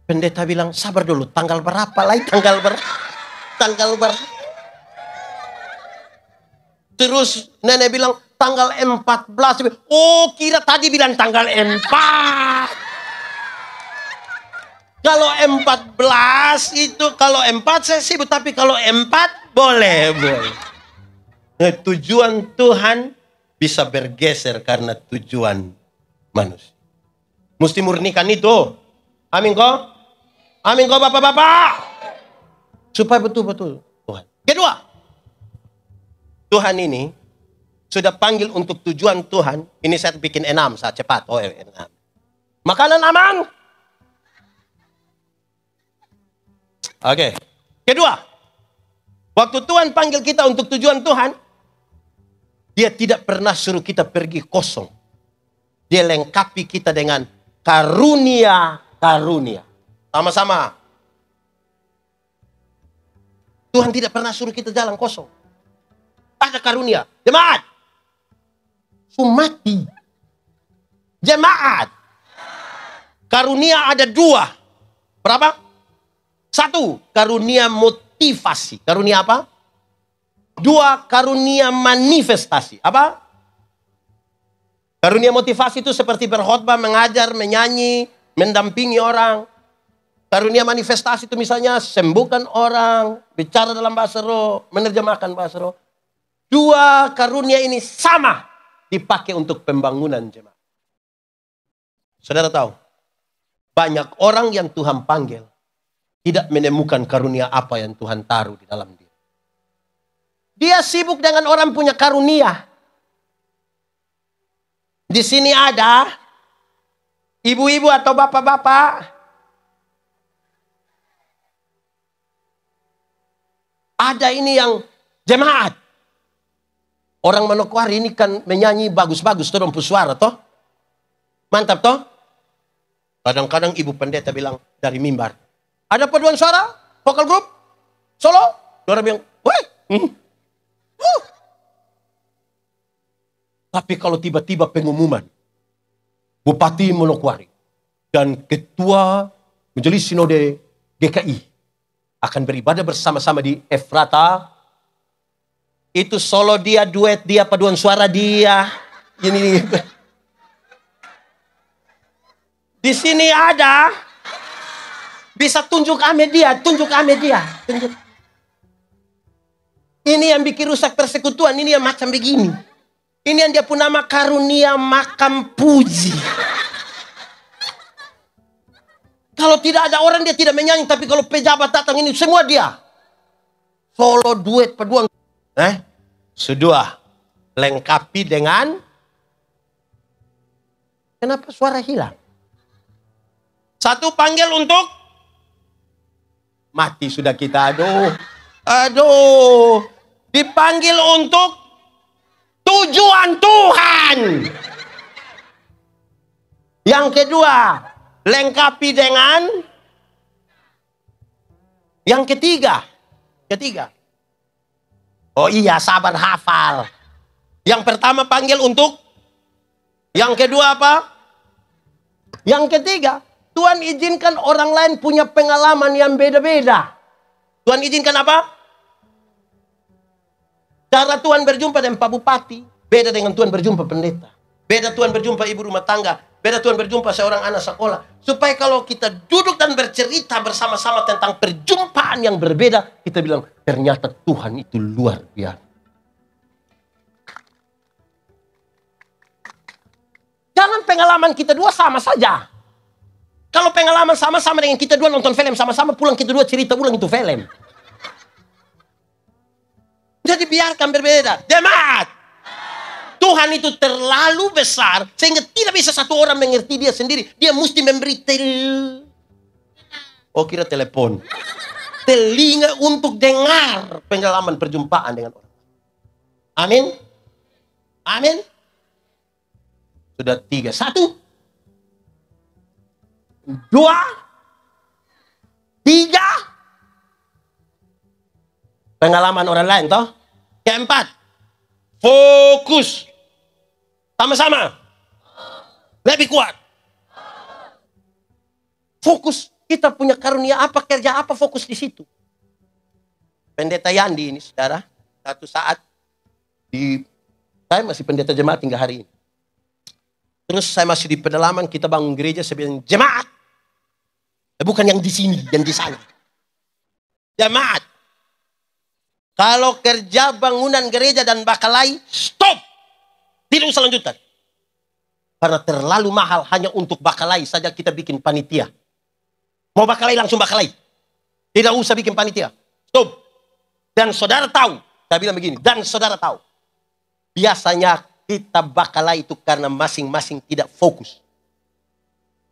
Pendeta bilang, sabar dulu, tanggal berapa lagi? Tanggal berapa? Terus nenek bilang, tanggal 14. Oh, kira tadi bilang tanggal 4. Kalau 14 itu, kalau 4 saya sibuk. Tapi kalau 4 boleh. Tujuan Tuhan bisa bergeser karena tujuan manusia. Mesti murnikan itu. Amin kok? Amin kok bapak-bapak? Supaya betul-betul Tuhan. Kedua, Tuhan ini sudah panggil untuk tujuan Tuhan. Ini saya bikin 6 saat cepat. 6. Makanan aman. Oke. Kedua, waktu Tuhan panggil kita untuk tujuan Tuhan, Dia tidak pernah suruh kita pergi kosong. Dia lengkapi kita dengan karunia. Sama-sama. Tuhan tidak pernah suruh kita jalan kosong. Ada karunia. Jemaat. Sumati. Jemaat. Karunia ada 2. Berapa? 1. Karunia motivasi. Karunia apa? 2. Karunia manifestasi. Apa? Karunia motivasi itu seperti berkhotbah, mengajar, menyanyi, mendampingi orang. Karunia manifestasi itu misalnya sembuhkan orang, bicara dalam bahasa roh, menerjemahkan bahasa roh. 2 karunia ini sama dipakai untuk pembangunan jemaat. Saudara tahu, banyak orang yang Tuhan panggil tidak menemukan karunia apa yang Tuhan taruh di dalam diri. Dia sibuk dengan orang punya karunia. Di sini ada ibu-ibu atau bapak-bapak. Ada ini yang jemaat. Orang Manokwari ini kan menyanyi bagus-bagus tuh rompu suara toh. Mantap toh. Kadang-kadang ibu pendeta bilang dari mimbar, ada paduan suara, vokal grup, solo. Orang bilang, weh. Tapi kalau tiba-tiba pengumuman, Bupati Manokwari dan Ketua Majelis Sinode GKI akan beribadah bersama-sama di Efrata. Itu solo dia, duet dia, paduan suara dia. Ini. Di sini ada. Bisa tunjuk ame dia. Tunjuk. Ini yang bikin rusak persekutuan. Ini yang macam begini. Ini yang dia pun nama karunia makam puji. Kalau tidak ada orang dia tidak menyanyi. Tapi kalau pejabat datang ini semua dia. Solo, duet, paduan. Sudah. Lengkapi dengan. Kenapa suara hilang? 1 panggil untuk. Mati sudah kita. Aduh. Dipanggil untuk. Tujuan Tuhan. Yang kedua. Lengkapi dengan. Yang ketiga. Oh iya, sabar hafal. Yang pertama panggil untuk. Yang kedua apa? Yang ketiga. Tuhan izinkan orang lain punya pengalaman yang beda-beda. Tuhan izinkan apa? Cara Tuhan berjumpa dengan Pak Bupati. Beda dengan Tuhan berjumpa pendeta. Beda Tuhan berjumpa ibu rumah tangga. Beda Tuhan berjumpa seorang anak sekolah. Supaya kalau kita duduk dan bercerita bersama-sama tentang perjumpaan yang berbeda. Kita bilang, ternyata Tuhan itu luar biasa. Jangan pengalaman kita dua sama saja. Kalau pengalaman sama-sama dengan kita dua nonton film sama-sama, pulang kita dua cerita ulang itu film. Jadi biarkan berbeda. Jemaat. Tuhan itu terlalu besar sehingga tidak bisa satu orang mengerti dia sendiri. Dia mesti memberi kira telepon. Telinga untuk dengar pengalaman perjumpaan dengan orang. Amin. Amin. Sudah 3. 1. 2. 3. Pengalaman orang lain toh. Keempat. Fokus. Sama-sama. Lebih kuat. Fokus Kita punya karunia apa, kerja apa, fokus di situ. Pendeta Yandi ini, saudara, satu saat saya masih pendeta jemaat hingga hari ini. Terus saya masih di pedalaman, kita bangun gereja, saya bilang, jemaat. Bukan yang di sini, yang di sana. Jemaat. Kalau kerja bangunan gereja dan bakalai, stop. Tidak usah lanjutkan. Karena terlalu mahal hanya untuk bakalai saja kita bikin panitia. Mau bakalai langsung bakalai. Tidak usah bikin panitia. Stop. Dan saudara tahu. Saya bilang begini. Dan saudara tahu. Biasanya kita bakalai itu karena masing-masing tidak fokus.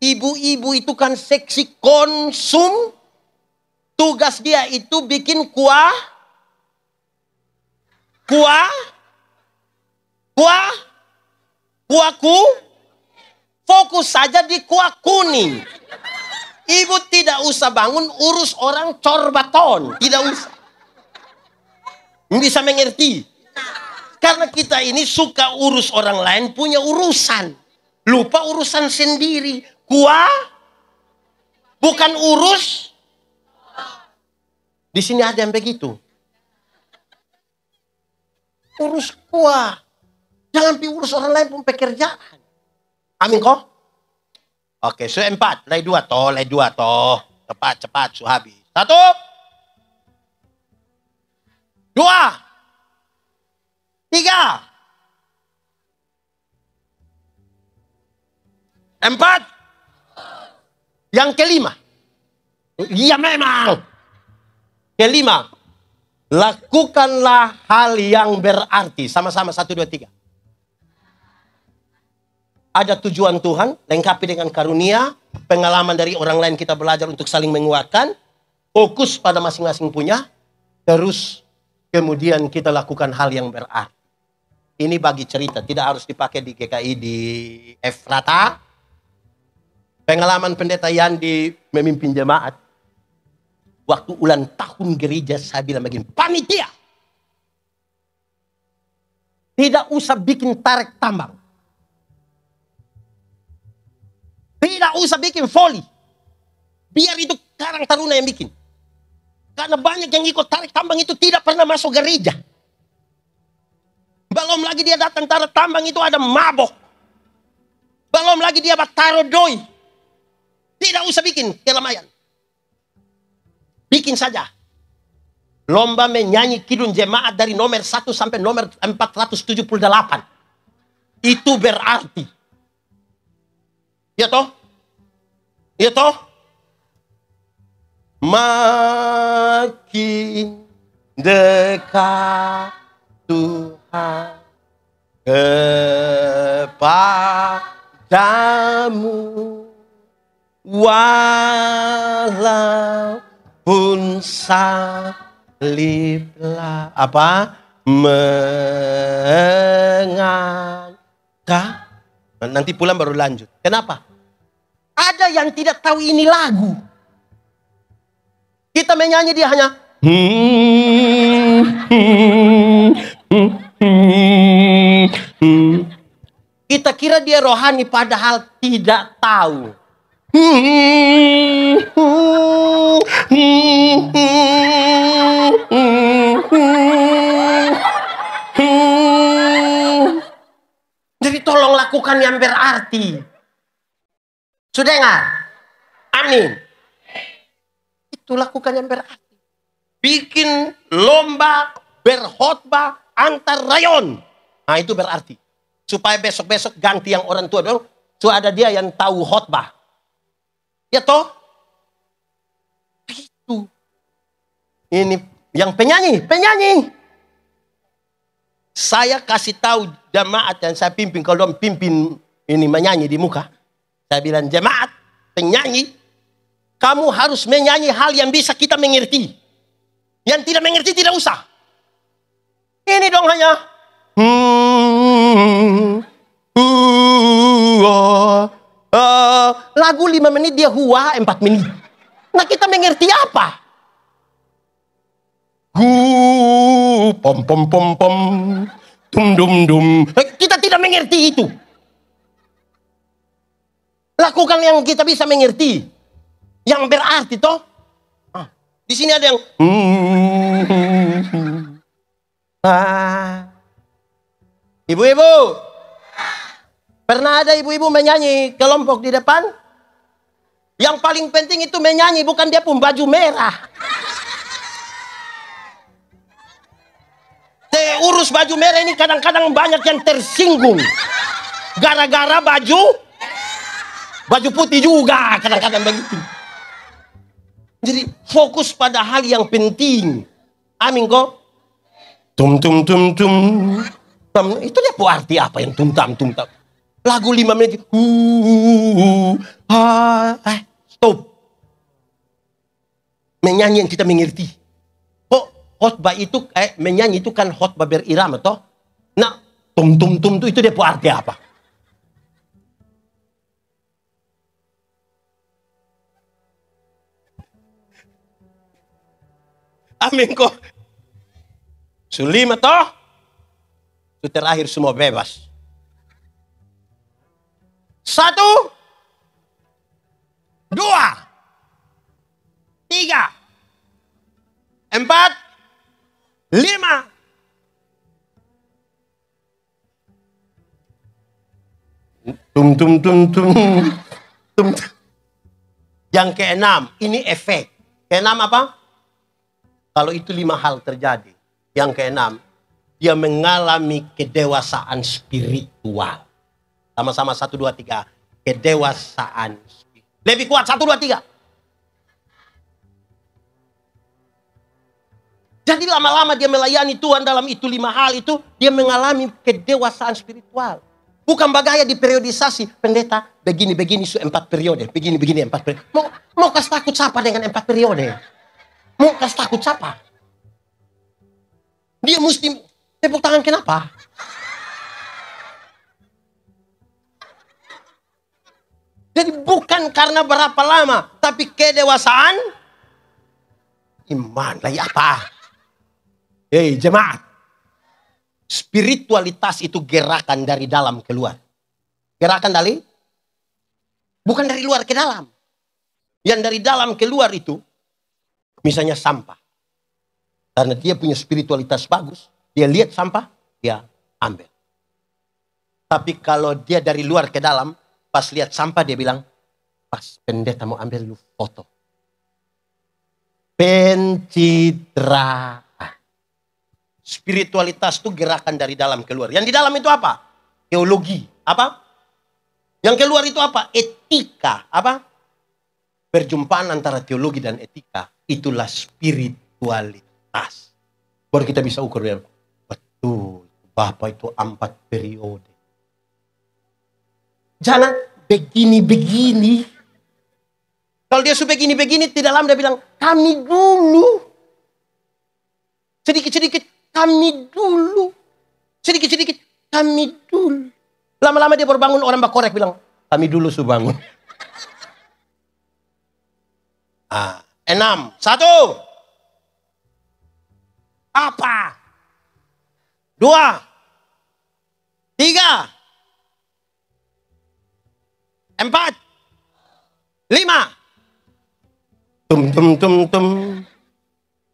Ibu-ibu itu kan seksi konsum. Tugas dia itu bikin kuahku. Fokus saja di kuah kuning. Ibu tidak usah bangun urus orang corbaton. Tidak usah. Bisa mengerti. Karena kita ini suka urus orang lain punya urusan. Lupa urusan sendiri. Kuah bukan urus. Di sini ada yang begitu. Urus kuah. Jangan urus orang lain pun pekerjaan. Amin kok? Oke, so 4. Lay 2 toh. Cepat, so habis. 1. 2. 3. 4. Yang kelima. Iya memang. Kelima. Lakukanlah hal yang berarti. Sama-sama 1, 2, 3. Ada tujuan Tuhan, lengkapi dengan karunia, pengalaman dari orang lain kita belajar untuk saling menguatkan, fokus pada masing-masing punya, terus kemudian kita lakukan hal yang berarti. Ini bagi cerita, tidak harus dipakai di GKI di Efrata. Pengalaman pendeta Yandi memimpin jemaat. Waktu ulang tahun gereja saya bilang begini, panitia. Tidak usah bikin tarik tambang. Tidak usah bikin voli. Biar itu Karang Taruna yang bikin. Karena banyak yang ikut tarik tambang itu tidak pernah masuk gereja. Belum lagi dia datang tarik tambang itu ada mabok. Belum lagi dia taruh doi. Tidak usah bikin keramaian. Bikin saja. Lomba menyanyi kidung jemaat dari nomor 1 sampai nomor 478. Itu berarti. Ya toh? Ya toh? Makin dekat Tuhan kepadamu, walaupun saliblah mengangkat. Nanti pulang baru lanjut. Kenapa? Ada yang tidak tahu ini lagu. Kita menyanyi dia hanya kita kira dia rohani padahal tidak tahu. Jadi tolong lakukan yang berarti. Sudah dengar? Amin. Itu lakukan yang berarti. Bikin lomba berkhotbah antar rayon. Nah itu berarti. Supaya besok-besok ganti yang orang tua dong. So ada dia yang tahu khotbah. Ya toh? Itu. Ini yang penyanyi. Saya kasih tahu jemaat yang saya pimpin, kalau pimpin ini menyanyi di muka. Saya bilang, jemaat, penyanyi, kamu harus menyanyi hal yang bisa kita mengerti. Yang tidak mengerti tidak usah. Ini dong hanya. Lagu 5 menit dia 4 menit. Nah kita mengerti apa? Pom pom pom pom, dum dum dum. Kita tidak mengerti itu. Lakukan yang kita bisa mengerti. Yang berarti toh. Di sini ada yang ibu-ibu. Pernah ada ibu-ibu menyanyi kelompok di depan? Yang paling penting itu menyanyi, bukan dia pun baju merah. Urus baju merah ini kadang-kadang banyak yang tersinggung. Gara-gara baju putih juga kadang-kadang begitu. Jadi fokus pada hal yang penting. Amin kok. Tum tum tum tum. Itu dia arti apa yang tum tam tum tam. Lagu 5 menit. Stop. Menyanyi yang kita mengerti. Kok khotbah itu menyanyi itu kan khotbah berirama toh. Nah, tum tum tum itu dia arti apa? Amin kok. Sulima toh. Itu terakhir semua bebas. 1, 2, 3, 4, 5. Tum tum tum tum. Tum. Yang keenam, ini efek. Keenam apa? Kalau itu 5 hal terjadi. Yang keenam, dia mengalami kedewasaan spiritual. Sama-sama 1, 2, 3. Kedewasaan spiritual. Lebih kuat 1, 2, 3. Jadi lama-lama dia melayani Tuhan dalam itu 5 hal itu. Dia mengalami kedewasaan spiritual. Bukan bagaya di periodisasi. Pendeta, begini-begini 4 periode. Begini-begini 4 periode. Mau kasih takut siapa dengan 4 periode? Mau kasih takut siapa? Dia mesti tepuk tangan kenapa? Jadi bukan karena berapa lama, tapi kedewasaan iman. Lagi apa? Hei jemaat. Spiritualitas itu gerakan dari dalam keluar. Gerakan dari? Bukan dari luar ke dalam. Yang dari dalam keluar itu, misalnya sampah. Karena dia punya spiritualitas bagus, dia lihat sampah, dia ambil. Tapi kalau dia dari luar ke dalam, pas lihat sampah dia bilang, pas pendeta mau ambil lu foto. Pencitraan. Spiritualitas itu gerakan dari dalam keluar. Yang di dalam itu apa? Teologi. Apa? Yang keluar itu apa? Etika. Apa? Perjumpaan antara teologi dan etika. Itulah spiritualitas. Baru kita bisa ukur. Betul. Bapak itu 4 periode. Jangan begini-begini. Kalau dia sudah begini-begini, tidak lama dia bilang, kami dulu. Sedikit-sedikit, kami dulu. Sedikit-sedikit, kami dulu. Lama-lama dia baru bangun, orang bakorek bilang, kami dulu sudah bangun. 6. 1. Apa? 2. 3. 4. 5. Tum tum tum tum.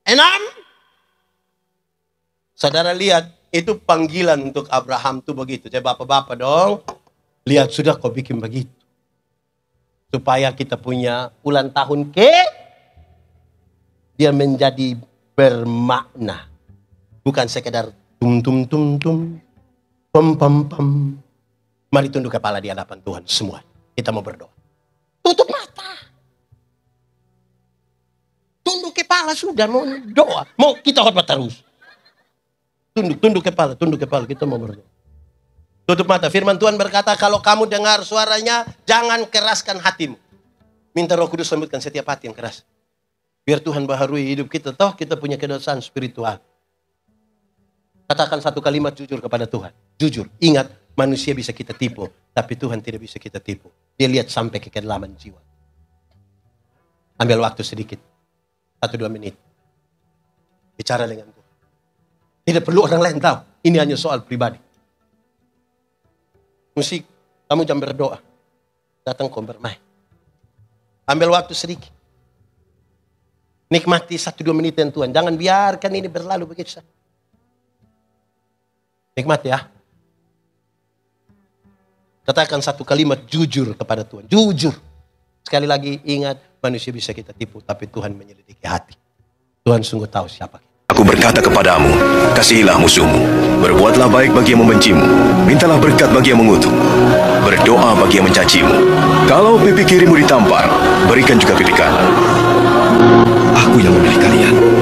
6. Saudara lihat, itu panggilan untuk Abraham tuh begitu. Jadi bapak-bapak dong, lihat sudah kau bikin begitu. Supaya kita punya ulang tahun dia menjadi bermakna. Bukan sekedar tum tum tum tum. Pam pam pam. Mari tunduk kepala di hadapan Tuhan semua. Kita mau berdoa. Tutup mata. Tunduk kepala sudah mau doa. Mau kita khotbah terus. Tunduk kepala kita mau berdoa. Tutup mata. Firman Tuhan berkata, kalau kamu dengar suaranya, jangan keraskan hatimu. Minta Roh Kudus lembutkan setiap hati yang keras. Biar Tuhan baharui hidup kita. Toh kita punya kedewasaan spiritual. Katakan 1 kalimat jujur kepada Tuhan. Jujur. Ingat, manusia bisa kita tipu. Tapi Tuhan tidak bisa kita tipu. Dia lihat sampai ke kedalaman jiwa. Ambil waktu sedikit. 1-2 menit. Bicara dengan Tuhan. Tidak perlu orang lain tahu. Ini hanya soal pribadi. Musik, kamu jangan berdoa. Datang kau bermain. Ambil waktu sedikit. Nikmati 1-2 menit yang Tuhan. Jangan biarkan ini berlalu begitu saja. Nikmati ya. Katakan satu kalimat jujur kepada Tuhan. Jujur. Sekali lagi ingat, manusia bisa kita tipu, tapi Tuhan menyelidiki hati. Tuhan sungguh tahu siapa kita. Aku berkata kepadamu, kasihilah musuhmu, berbuatlah baik bagi yang membencimu, mintalah berkat bagi yang mengutuk, berdoa bagi yang mencacimu. Kalau pipi kirimu ditampar, berikan juga pipi kanan. Aku yang memilih kalian.